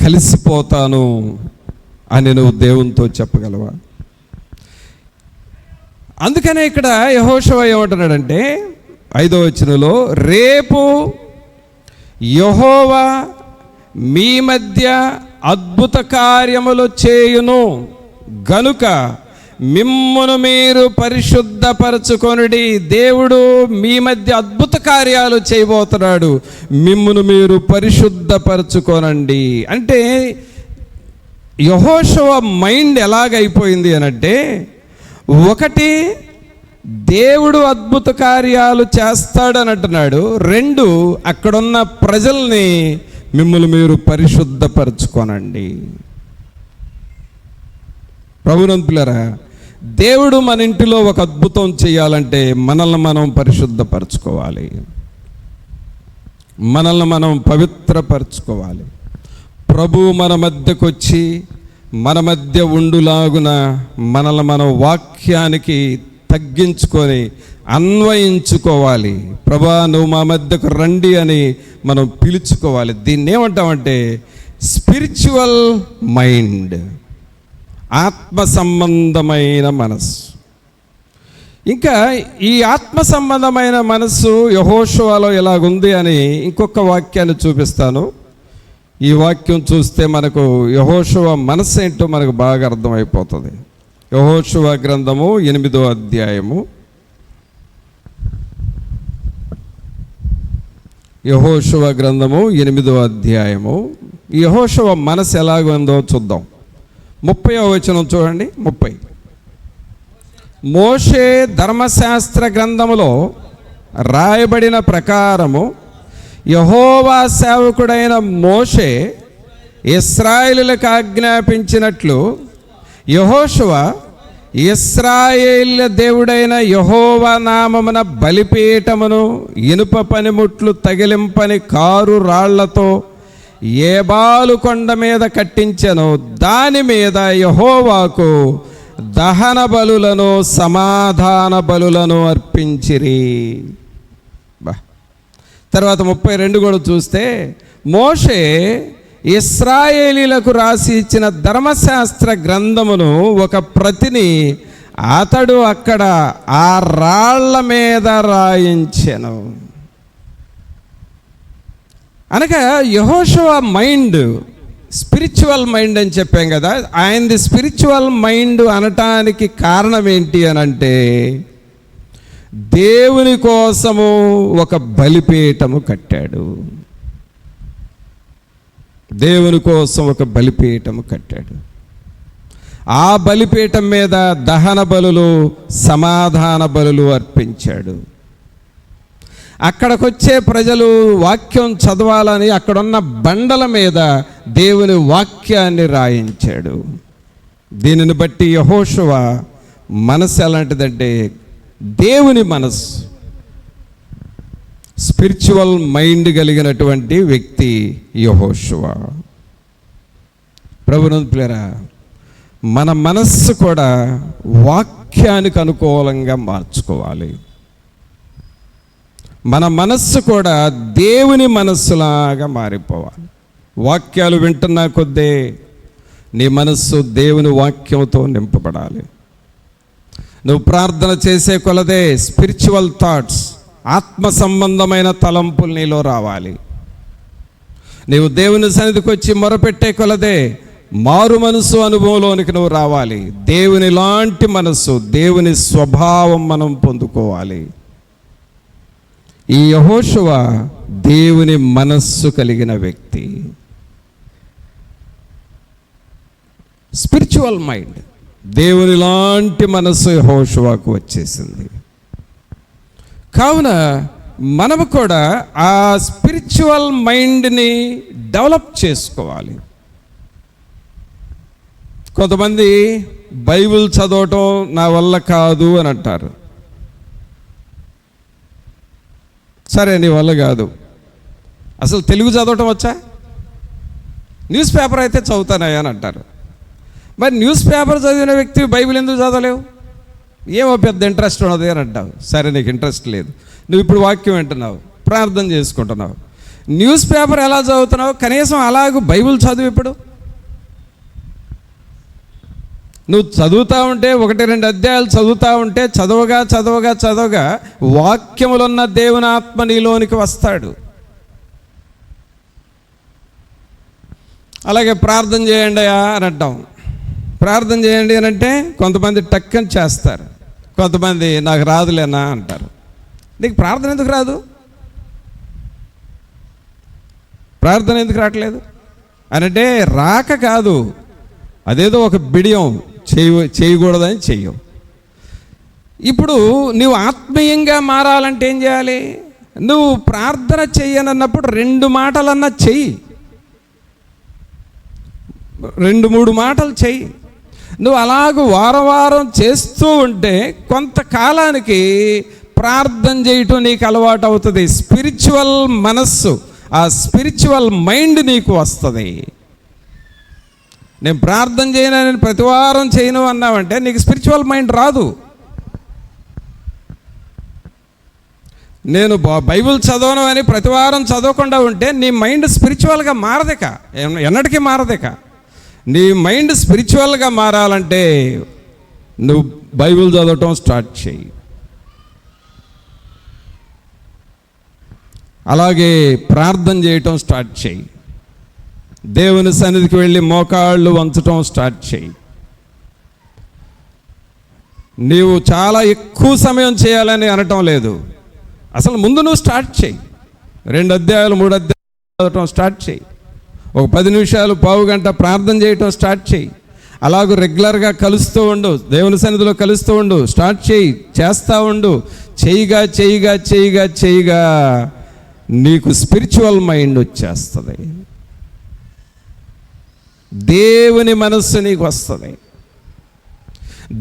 కలిసిపోతాను అని నువ్వు దేవునితో చెప్పగలవా? అందుకనే ఇక్కడ యెహోషువ ఏమంటున్నాడంటే 5వ వచనంలో, రేపు యెహోవా మీ మధ్య అద్భుత కార్యములు చేయును గనుక మిమ్మును మీరు పరిశుద్ధపరచుకొనుడి. దేవుడు మీ మధ్య అద్భుత కార్యాలు చేయబోతున్నాడు, మిమ్మును మీరు పరిశుద్ధపరచుకోనండి. అంటే యెహోషువ మైండ్ ఎలాగైపోయింది అనంటే, ఒకటి, దేవుడు అద్భుత కార్యాలు చేస్తాడని అంటున్నాడు. 2, అక్కడున్న ప్రజల్ని మిమ్మల్ని మీరు పరిశుద్ధపరచుకోనండి. ప్రభునంతులారా, దేవుడు మన ఇంటిలో ఒక అద్భుతం చేయాలంటే మనల్ని మనం పరిశుద్ధపరచుకోవాలి, మనల్ని మనం పవిత్రపరచుకోవాలి. ప్రభువు మన మధ్యకు వచ్చి మన మధ్య ఉండులాగున మనల్ని మనం వాక్యానికి తగ్గించుకొని అన్వయించుకోవాలి. ప్రభా, నువ్వు మా మధ్యకు రండి అని మనం పిలుచుకోవాలి. దీన్ని ఏమంటామంటే స్పిరిచువల్ మైండ్, ఆత్మ సంబంధమైన మనస్సు. ఇంకా ఈ ఆత్మ సంబంధమైన మనస్సు యెహోషువలో ఎలాగుంది అని ఇంకొక వాక్యాన్ని చూపిస్తాను. ఈ వాక్యం చూస్తే మనకు యెహోషువ మనస్సు ఏంటో మనకు బాగా అర్థమైపోతుంది. యెహోషువ గ్రంథము 8వ అధ్యాయము, యెహోషువ గ్రంథము 8వ అధ్యాయము. యెహోషువ మనసు ఎలాగుందో చూద్దాం. 30వ వచనం చూడండి. 30, మోషే ధర్మశాస్త్ర గ్రంథములో రాయబడిన ప్రకారము యెహోవా సేవకుడైన మోషే ఇశ్రాయేలులకు ఆజ్ఞాపించినట్లు యెహోషువ ఇశ్రాయేలు దేవుడైన యెహోవా నామమున బలిపీఠమును ఇనుప పనిముట్లు తగిలింపని కారు రాళ్లతో ఏబాలు కొండ మీద కట్టించెను. దాని మీద యెహోవాకు దహన బలులను సమాధాన బలులను అర్పించిరి. తర్వాత 32 కూడా చూస్తే, మోషే ఇశ్రాయేలీలకు రాసి ఇచ్చిన ధర్మశాస్త్ర గ్రంథమును ఒక ప్రతిని అతడు అక్కడ ఆ రాళ్ల మీద రాయించెను. అనగా యెహోషువ మైండ్ స్పిరిచువల్ మైండ్ అని చెప్పాం కదా. ఆయనది స్పిరిచువల్ మైండ్ అనటానికి కారణం ఏంటి అని అంటే, దేవుని కోసము ఒక బలిపీఠము కట్టాడు. దేవుని కోసం ఒక బలిపీఠము కట్టాడు. ఆ బలిపీఠం మీద దహన బలులు సమాధాన బలులు అర్పించాడు. అక్కడికొచ్చే ప్రజలు వాక్యం చదవాలని అక్కడున్న బండల మీద దేవుని వాక్యాన్ని రాయించాడు. దీనిని బట్టి యెహోషువ మనసు ఎలాంటిదంటే దేవుని మనసు, స్పిరిచువల్ మైండ్ కలిగినటువంటి వ్యక్తి యెహోషువ. ప్రభునంతులారా, మన మనస్సు కూడా వాక్యానికి అనుకూలంగా మార్చుకోవాలి. మన మనస్సు కూడా దేవుని మనస్సులాగా మారిపోవాలి. వాక్యాలు వింటున్నా కొద్దే నీ మనస్సు దేవుని వాక్యంతో నింపబడాలి. నువ్వు ప్రార్థన చేసే కొలదే స్పిరిచువల్ థాట్స్, ఆత్మ సంబంధమైన తలంపులు నీలో రావాలి. నీవు దేవుని సన్నిధికి వచ్చి మొరపెట్టే కొలదే మారు మనసు అనుభవంలోనికి నువ్వు రావాలి. దేవుని లాంటి మనస్సు, దేవుని స్వభావం మనం పొందుకోవాలి. ఈ యెహోషువ దేవుని మనస్సు కలిగిన వ్యక్తి, స్పిరిచువల్ మైండ్, దేవుని లాంటి మనస్సు యెహోషువకు వచ్చేసింది. కావున మనము కూడా ఆ స్పిరిచువల్ మైండ్ని డెవలప్ చేసుకోవాలి. కొంతమంది బైబిల్ చదవటం నా వల్ల కాదు అని అంటారు. సరే నీ వల్ల కాదు. అసలు తెలుగు చదవటం వచ్చా? న్యూస్ పేపర్ అయితే చదువుతానయ్యా అని అంటారు. మరి న్యూస్ పేపర్ చదివిన వ్యక్తి బైబిల్ ఎందుకు చదవలేవు? ఏమో పెద్ద ఇంట్రెస్ట్ ఉన్నది అని అంటావు. సరే నీకు ఇంట్రెస్ట్ లేదు, నువ్వు ఇప్పుడు వాక్యం వింటున్నావు, ప్రార్థన చేసుకుంటున్నావు, న్యూస్ పేపర్ ఎలా చదువుతున్నావు? కనీసం అలాగూ బైబిల్ చదువు. ఇప్పుడు నువ్వు చదువుతూ ఉంటే 1-2 అధ్యాయాలు చదువుతూ ఉంటే చదవగా వాక్యములున్న దేవుని ఆత్మ నీలోనికి వస్తాడు. అలాగే ప్రార్థన చేయండి అని అంటాం. ప్రార్థన చేయండి అని అంటే కొంతమంది టక్కని చేస్తారు, కొంతమంది నాకు రాదులేనా అంటారు. నీకు ప్రార్థన ఎందుకు రాదు? ప్రార్థన ఎందుకు రావట్లేదు అని అంటే రాక కాదు, అదేదో ఒక బిడియం, చేయకూడదని చెయ్యవు. ఇప్పుడు నువ్వు ఆత్మీయంగా మారాలంటే ఏం చేయాలి? నువ్వు ప్రార్థన చెయ్యనన్నప్పుడు 2 మాటలన్నా చెయ్యి, 2-3 మాటలు చెయ్యి. నువ్వు అలాగూ వారం చేస్తూ ఉంటే కొంతకాలానికి ప్రార్థన చేయటం నీకు అలవాటు అవుతుంది. స్పిరిచువల్ మనస్సు, ఆ స్పిరిచువల్ మైండ్ నీకు వస్తుంది. నేను ప్రార్థన చేయను, నేను ప్రతివారం చేయను అన్నావంటే నీకు స్పిరిచువల్ మైండ్ రాదు. నేను బైబిల్ చదవను అని ప్రతివారం చదవకుండా ఉంటే నీ మైండ్ స్పిరిచువల్గా మారదిక, ఎన్నటికీ మారదిక. నీ మైండ్ స్పిరిచువల్గా మారాలంటే నువ్వు బైబిల్ చదవటం స్టార్ట్ చేయి. అలాగే ప్రార్థన చేయటం స్టార్ట్ చేయి. దేవుని సన్నిధికి వెళ్ళి మోకాళ్ళు వంచటం స్టార్ట్ చేయి. నీవు చాలా ఎక్కువ సమయం చేయాలని అనటం లేదు, అసలు ముందు నువ్వు స్టార్ట్ చేయి. 2 అధ్యాయాలు 3 అధ్యాయాలు చదవటం స్టార్ట్ చేయి. ఒక 10 నిమిషాలు, పావు గంట ప్రార్థన చేయటం స్టార్ట్ చేయి. అలాగూ రెగ్యులర్గా కలుస్తూ ఉండు, దేవుని సన్నిధిలో కలుస్తూ ఉండు, స్టార్ట్ చేయి, చేస్తూ ఉండు. చేయగా నీకు స్పిరిచువల్ మైండ్ వచ్చేస్తుంది. దేవుని మనస్సు నీకు వస్తుంది.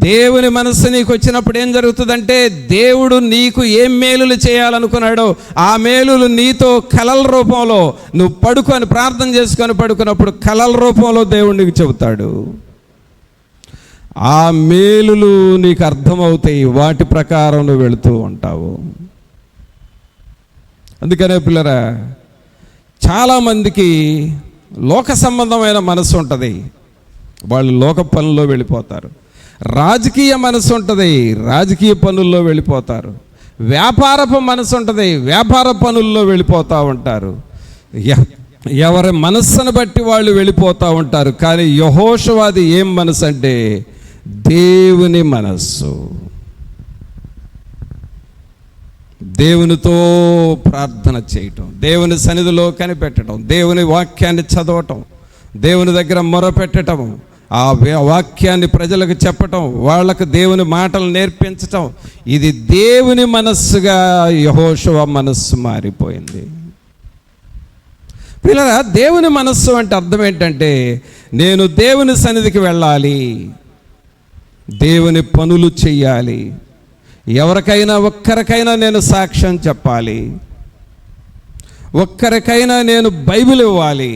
దేవుని మనస్సు నీకు వచ్చినప్పుడు ఏం జరుగుతుందంటే, దేవుడు నీకు ఏం మేలులు చేయాలనుకున్నాడో ఆ మేలులు నీతో కలల రూపంలో, నువ్వు పడుకొని ప్రార్థన చేసుకొని పడుకున్నప్పుడు కలల రూపంలో దేవుడు నీకు చెబుతాడు. ఆ మేలులు నీకు అర్థమవుతాయి, వాటి ప్రకారం నువ్వు వెళుతూ ఉంటావు. అందుకనే పిల్లరా, చాలామందికి లోక సంబంధమైన మనసు ఉంటుంది, వాళ్ళు లోక పనుల్లో వెళ్ళిపోతారు. రాజకీయ మనసు ఉంటుంది, రాజకీయ పనుల్లో వెళ్ళిపోతారు. వ్యాపారపు మనసు ఉంటుంది, వ్యాపార పనుల్లో వెళ్ళిపోతూ ఉంటారు. ఎవరి మనస్సును బట్టి వాళ్ళు వెళ్ళిపోతూ ఉంటారు. కానీ యెహోషువాది ఏం మనసు అంటే దేవుని మనస్సు. దేవునితో ప్రార్థన చేయటం, దేవుని సన్నిధిలో కనిపెట్టడం, దేవుని వాక్యాన్ని చదవటం, దేవుని దగ్గర మొరపెట్టడం, ఆ వాక్యాన్ని ప్రజలకు చెప్పటం, వాళ్ళకు దేవుని మాటలు నేర్పించటం, ఇది దేవుని మనస్సుగా యెహోషువ మనస్సు మారిపోయింది. పిల్లరా, దేవుని మనస్సు అంటే అర్థం ఏంటంటే, నేను దేవుని సన్నిధికి వెళ్ళాలి, దేవుని పనులు చెయ్యాలి, ఎవరికైనా ఒక్కరికైనా నేను సాక్ష్యం చెప్పాలి, ఒక్కరికైనా నేను బైబిల్ ఇవ్వాలి,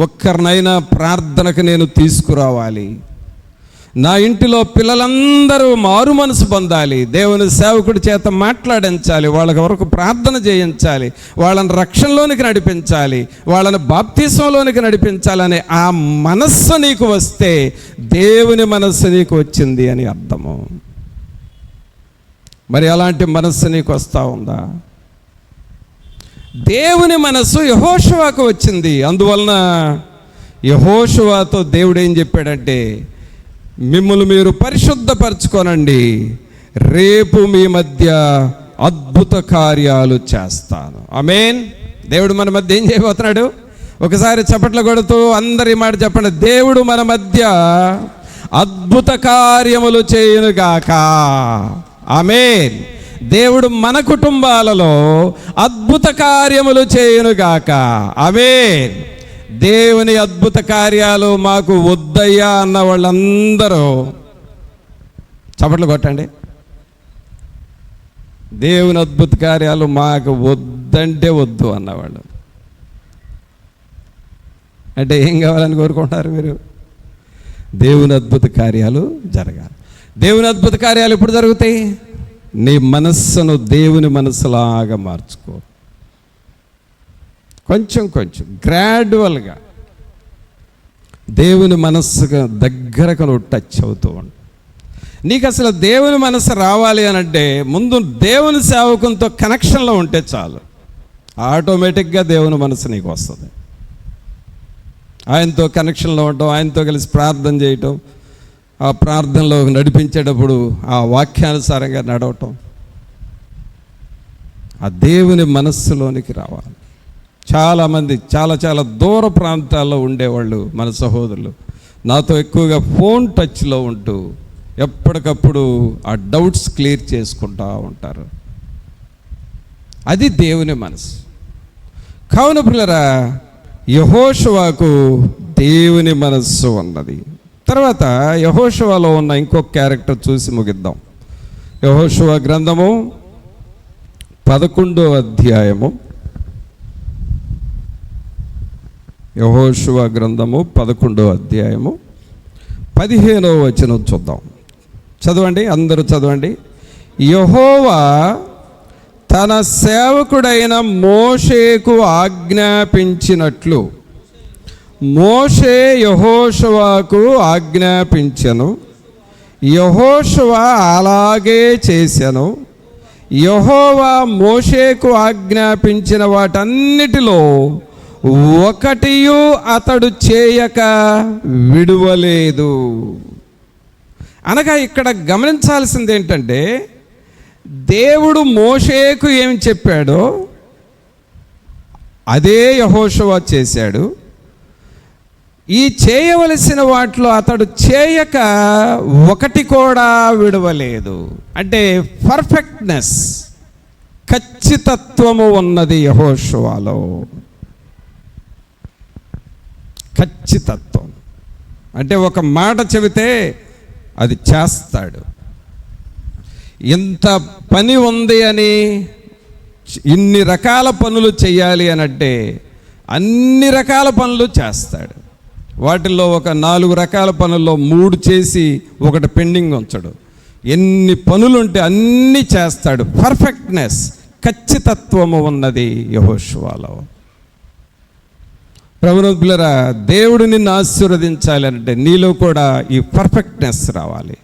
ఒక్కరినైనా ప్రార్థనకు నేను తీసుకురావాలి, నా ఇంటిలో పిల్లలందరూ మారు మనసు పొందాలి, దేవుని సేవకుడి చేత మాట్లాడించాలి, వాళ్ళకి వరకు ప్రార్థన చేయించాలి, వాళ్ళని రక్షణలోనికి నడిపించాలి, వాళ్ళని బాప్తిసంలోనికి నడిపించాలనే ఆ మనస్సు నీకు వస్తే దేవుని మనస్సు నీకు వచ్చింది అని అర్థము. మరి అలాంటి మనస్సు నీకు వస్తూ ఉందా? దేవుని మనస్సు యెహోషువకు వచ్చింది. అందువలన యెహోషువతో దేవుడు ఏం చెప్పాడంటే, మిమ్మల్ని మీరు పరిశుద్ధపరచుకోనండి, రేపు మీ మధ్య అద్భుత కార్యాలు చేస్తాను. ఆమేన్. దేవుడు మన మధ్య ఏం చేయబోతున్నాడు? ఒకసారి చప్పట్లు కొడుతూ అందరి మాట చెప్పండి, దేవుడు మన మధ్య అద్భుత కార్యములు చేయునుగాక. ఆమేన్. దేవుడు మన కుటుంబాలలో అద్భుత కార్యములు చేయునుగాక. ఆమేన్. దేవుని అద్భుత కార్యాలు మాకు వద్దయ్యా అన్న వాళ్ళందరూ చప్పట్లు కొట్టండి. దేవుని అద్భుత కార్యాలు మాకు వద్దంటే వద్దు అన్నవాడు. అంటే ఏం కావాలని కోరుకుంటారు మీరు? దేవుని అద్భుత కార్యాలు జరగాలి. దేవుని అద్భుత కార్యాలు ఎప్పుడు జరుగుతాయి? నీ మనస్సును దేవుని మనస్సులాగా మార్చుకో. కొంచెం కొంచెం గ్రాడ్యువల్గా దేవుని మనస్సుగా దగ్గరకు నువ్వు టచ్ అవుతూ ఉంటా. నీకు అసలు దేవుని మనసు రావాలి అని అంటే ముందు దేవుని సేవకునితో కనెక్షన్లో ఉంటే చాలు, ఆటోమేటిక్గా దేవుని మనసు నీకు వస్తుంది. ఆయనతో కనెక్షన్లో ఉండటం, ఆయనతో కలిసి ప్రార్థన చేయటం, ఆ ప్రార్థనలో నడిపించేటప్పుడు ఆ వాక్యానుసారంగా నడవటం, ఆ దేవుని మనస్సులోనికి రావాలి. చాలామంది చాలా దూర ప్రాంతాల్లో ఉండేవాళ్ళు మన సహోదరులు నాతో ఎక్కువగా ఫోన్ టచ్లో ఉంటూ ఎప్పటికప్పుడు ఆ డౌట్స్ క్లియర్ చేసుకుంటూ ఉంటారు. అది దేవుని మనసు. కావున పిల్లరా, యెహోషువకు దేవుని మనస్సు ఉన్నది. తర్వాత యెహోషువలో ఉన్న ఇంకొక క్యారెక్టర్ చూసి ముగిద్దాం. యెహోషువ గ్రంథము 11వ అధ్యాయము. యెహోషువ గ్రంథము 11వ అధ్యాయము 15వ వచనం చూద్దాం. చదవండి, అందరూ చదవండి. యెహోవా తన సేవకుడైన మోషేకు ఆజ్ఞాపించినట్లు మోషే యెహోషువకు ఆజ్ఞాపించెను. యెహోషువ అలాగే చేసెను. యెహోవా మోషేకు ఆజ్ఞాపించిన వాటన్నిటిలో ఒకటియు అతడు చేయక విడువలేదు. అనగా ఇక్కడ గమనించాల్సింది ఏంటంటే, దేవుడు మోషేకు ఏం చెప్పాడో అదే యెహోషువ చేశాడు. ఈ చేయవలసిన వాటిలో అతడు చేయక ఒకటి కూడా విడవలేదు. అంటే పర్ఫెక్ట్నెస్, ఖచ్చితత్వము ఉన్నది యెహోషువలో. ఖచ్చితత్వం అంటే ఒక మాట చెబితే అది చేస్తాడు. ఇంత పని ఉంది అని, ఇన్ని రకాల పనులు చేయాలి అని అంటే అన్ని రకాల పనులు చేస్తాడు. వాటిల్లో ఒక 4 రకాల పనుల్లో 3 చేసి ఒకటి పెండింగ్ ఉంచడు. ఎన్ని పనులుంటే అన్నీ చేస్తాడు. పర్ఫెక్ట్నెస్, ఖచ్చితత్వము ఉన్నది యెహోషువలో. ప్రభువులారా, దేవుడు నిన్ను ఆశీర్వదించాలి అంటే నీలో కూడా ఈ పర్ఫెక్ట్నెస్ రావాలి.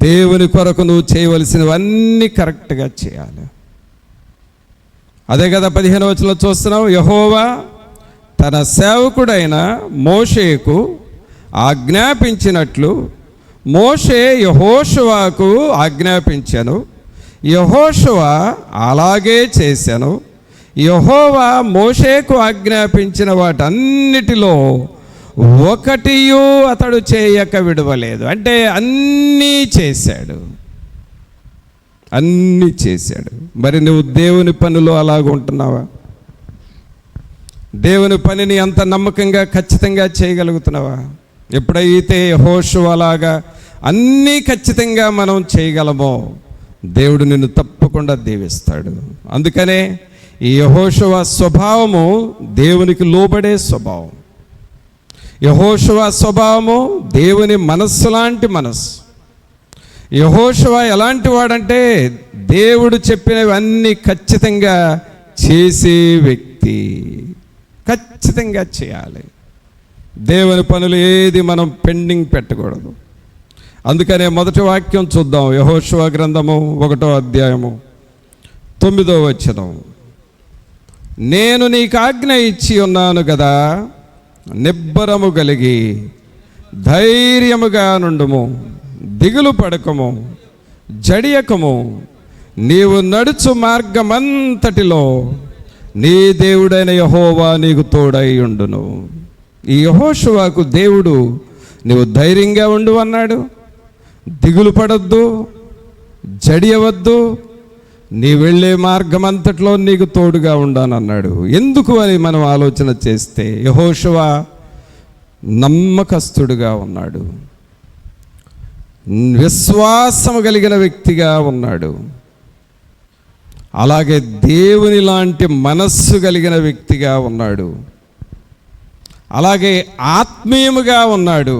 దేవుని కొరకు నువ్వు చేయవలసినవన్నీ కరెక్ట్గా చేయాలి. అదే కదా 15వ వచనంలో చూస్తున్నావు. యెహోవా తన సేవకుడైన మోషేకు ఆజ్ఞాపించినట్లు మోషే యెహోషువకు ఆజ్ఞాపించెను. యెహోషువ అలాగే చేశాను. యెహోవా మోషేకు ఆజ్ఞాపించిన వాటన్నిటిలో ఒకటియు అతడు చేయక విడవలేదు. అంటే అన్నీ చేశాడు, అన్నీ చేశాడు. మరి నువ్వు దేవుని పనిలో అలాగుంటున్నావా? దేవుని పనిని అంత నమ్మకంగా ఖచ్చితంగా చేయగలుగుతున్నావా? ఎప్పుడైతే యెహోషువలాగా అన్నీ ఖచ్చితంగా మనం చేయగలమో దేవుడు నిన్ను తప్పకుండా దీవిస్తాడు. అందుకనే ఈ యెహోషువ స్వభావము దేవునికి లోబడే స్వభావం. యెహోషువ స్వభావము దేవుని మనస్సు లాంటి మనస్సు. యెహోషువ ఎలాంటి వాడంటే దేవుడు చెప్పినవి అన్నీ ఖచ్చితంగా చేసే వ్యక్తి. ఖచ్చితంగా చేయాలి. దేవుని పనులు ఏది మనం పెండింగ్ పెట్టకూడదు. అందుకనే మొదటి వాక్యం చూద్దాం. యెహోషువ గ్రంథము 1వ అధ్యాయము 9వ వచనం. నేను నీకు ఆజ్ఞ ఇచ్చి ఉన్నాను కదా, నిబ్బరము కలిగి ధైర్యముగా నుండుము, దిగులు పడకము, జడియకము. నీవు నడుచు మార్గమంతటిలో నీ దేవుడైన యెహోవా నీకు తోడై ఉండును. ఈ యెహోషువకు దేవుడు నీవు ధైర్యంగా ఉండు అన్నాడు. దిగులు పడొద్దు, జడియవద్దు, నీ వెళ్ళే మార్గం అంతట్లో నీకు తోడుగా ఉండానన్నాడు. ఎందుకు అని మనం ఆలోచన చేస్తే యెహోషువ నమ్మకస్తుడుగా ఉన్నాడు, విశ్వాసము కలిగిన వ్యక్తిగా ఉన్నాడు. అలాగే దేవుని లాంటి మనస్సు కలిగిన వ్యక్తిగా ఉన్నాడు. అలాగే ఆత్మీయముగా ఉన్నాడు.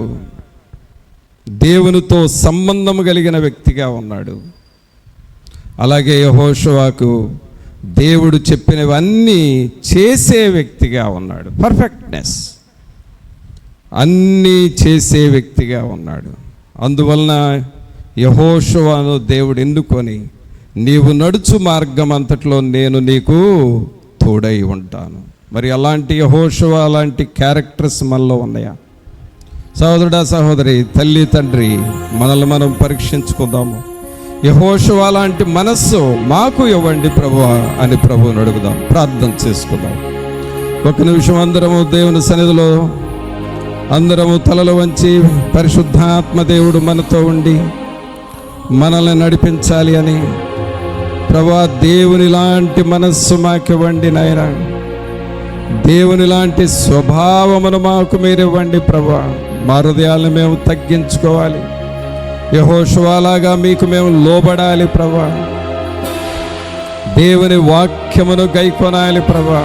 దేవునితో సంబంధం కలిగిన వ్యక్తిగా ఉన్నాడు. అలాగే యెహోషువకు దేవుడు చెప్పినవన్నీ చేసే వ్యక్తిగా ఉన్నాడు. పర్ఫెక్ట్నెస్, అన్నీ చేసే వ్యక్తిగా ఉన్నాడు. అందువలన యెహోషువను దేవుడు ఎన్నుకొని, నీవు నడుచు మార్గం అంతట్లో నేను నీకు తోడై ఉంటాను. మరి అలాంటి యెహోషువ అలాంటి క్యారెక్టర్స్ మనలో ఉన్నాయా? సహోదరుడా, సహోదరి, తల్లి, తండ్రి, మనల్ని మనం పరీక్షించుకుందాము. యెహోషువ లాంటి మనస్సు మాకు ఇవ్వండి ప్రభువా అని ప్రభువుని అడుగుదాం. ప్రార్థన చేసుకుందాం. ఒక నిమిషం అందరము దేవుని సన్నిధిలో అందరము తలలు వంచి, పరిశుద్ధాత్మ దేవుడు మనతో ఉండి మనల్ని నడిపించాలి అని, ప్రభువా దేవుని లాంటి మనస్సు మాకివ్వండి నాయనా, దేవుని లాంటి స్వభావమును మాకు మీరివ్వండి ప్రభువా. మా హృదయాలను మేము తగ్గించుకోవాలి. యెహోషువలాగా మీకు మేము లోబడాలి ప్రభువా. దేవుని వాక్యమును గైకొనాలి ప్రభువా.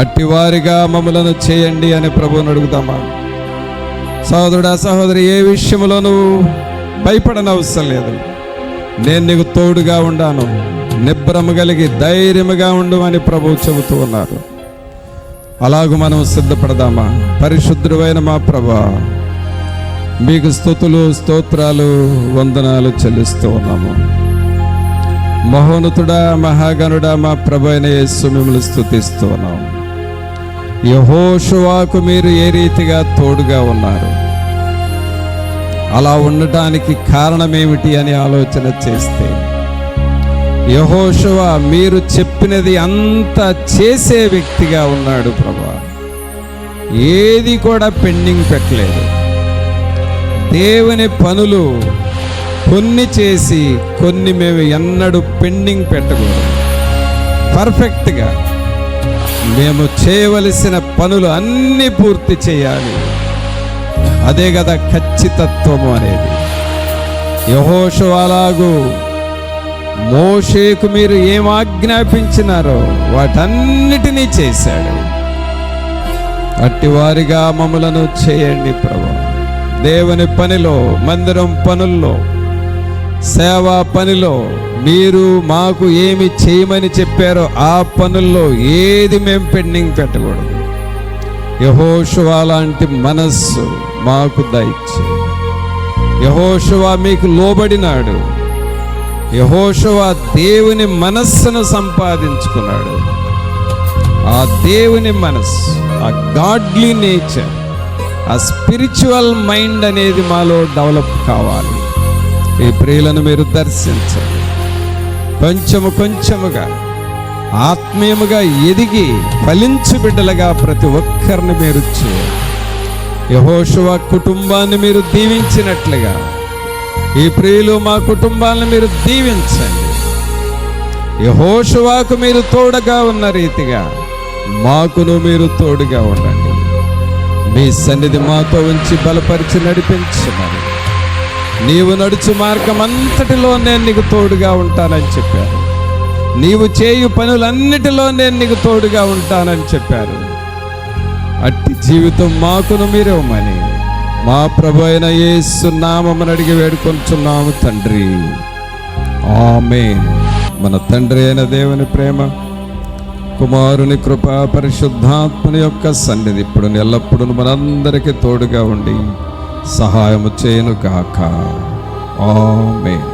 అట్టివారిగా మమ్మలను చేయండి అని ప్రభువుని అడుగుతామా? సహోదరుడా, సహోదరి, ఏ విషయంలో నువ్వు భయపడనవసరం లేదు. నేను నీకు తోడుగా ఉండాను, నిబ్బరము కలిగి ధైర్యముగా ఉండమని ప్రభువు చెబుతూ ఉన్నారు. అలాగూ మనం సిద్ధపడదామా? పరిశుద్ధుడైన మా ప్రభువా, మీకు స్తుతులు, స్తోత్రాలు, వందనాలు చెల్లిస్తూ ఉన్నాము. మహోన్నతుడా, మహాగణుడా, మా ప్రభు అయిన యేసు మిమ్మల్ని స్తుతిస్తూ ఉన్నాము. యెహోషువకు మీరు ఏ రీతిగా తోడుగా ఉన్నారు, అలా ఉండటానికి కారణమేమిటి అని ఆలోచన చేస్తే, యెహోషువ మీరు చెప్పినది అంతా చేసే వ్యక్తిగా ఉన్నాడు ప్రభువా. ఏది కూడా పెండింగ్ పెట్టలేదు. దేవుని పనులు కొన్ని చేసి కొన్ని మేము ఎన్నడూ పెండింగ్ పెట్టకూడదు. పర్ఫెక్ట్గా మేము చేయవలసిన పనులు అన్నీ పూర్తి చేయాలి. అదే కదా ఖచ్చితత్వము అనేది. యెహోషువలాగు మోషేకు మీరు ఏం ఆజ్ఞాపించినారో వాటన్నిటినీ చేశాడు. అట్టివారిగా మమ్మలను చేయండి ప్రభువా. దేవుని పనిలో, మందిరం పనుల్లో, సేవా పనిలో మీరు మాకు ఏమి చేయమని చెప్పారో ఆ పనుల్లో ఏది మేము పెండింగ్ పెట్టకూడదు. యెహోషువ లాంటి మనస్సు మాకు దయచే. యెహోషువ మీకు లోబడినాడు. యెహోషువ దేవుని మనస్సును సంపాదించుకున్నాడు. ఆ దేవుని మనస్సు, ఆ గాడ్లీ నేచర్, ఆ స్పిరిచువల్ మైండ్ అనేది మాలో డెవలప్ కావాలి. ఈ ప్రియులను మీరు దర్శించండి. కొంచెము కొంచెముగా ఆత్మీయముగా ఎదిగి ఫలించు బిడ్డలుగా ప్రతి ఒక్కరిని మీరు చేయండి. యెహోషువ కుటుంబాన్ని మీరు దీవించినట్లుగా ఈ ప్రియులు మా కుటుంబాలను మీరు దీవించండి. యెహోషువకు మీరు తోడుగా ఉన్న రీతిగా మాకును మీరు తోడుగా ఉండండి. మీ సన్నిధి మాతో ఉంచి బలపరిచి నడిపించమని, నీవు నడుచు మార్గం అంతటిలో నేను నీకు తోడుగా ఉంటానని చెప్పారు. నీవు చేయు పనులన్నిటిలో నేను నీకు తోడుగా ఉంటానని చెప్పారు. అట్టి జీవితం మాకును మీరేమని మా ప్రభు అయిన యేసు నామమున అడిగి వేడుకొంచున్నాము తండ్రి. ఆమేన్. మన తండ్రి అయిన దేవుని ప్రేమ, కుమారుని కృప, పరిశుద్ధాత్మని యొక్క సన్నిధి ఇప్పుడు ఎల్లప్పుడూ మనందరికీ తోడుగా ఉండి సహాయము చేయను గాక. ఆమేన్.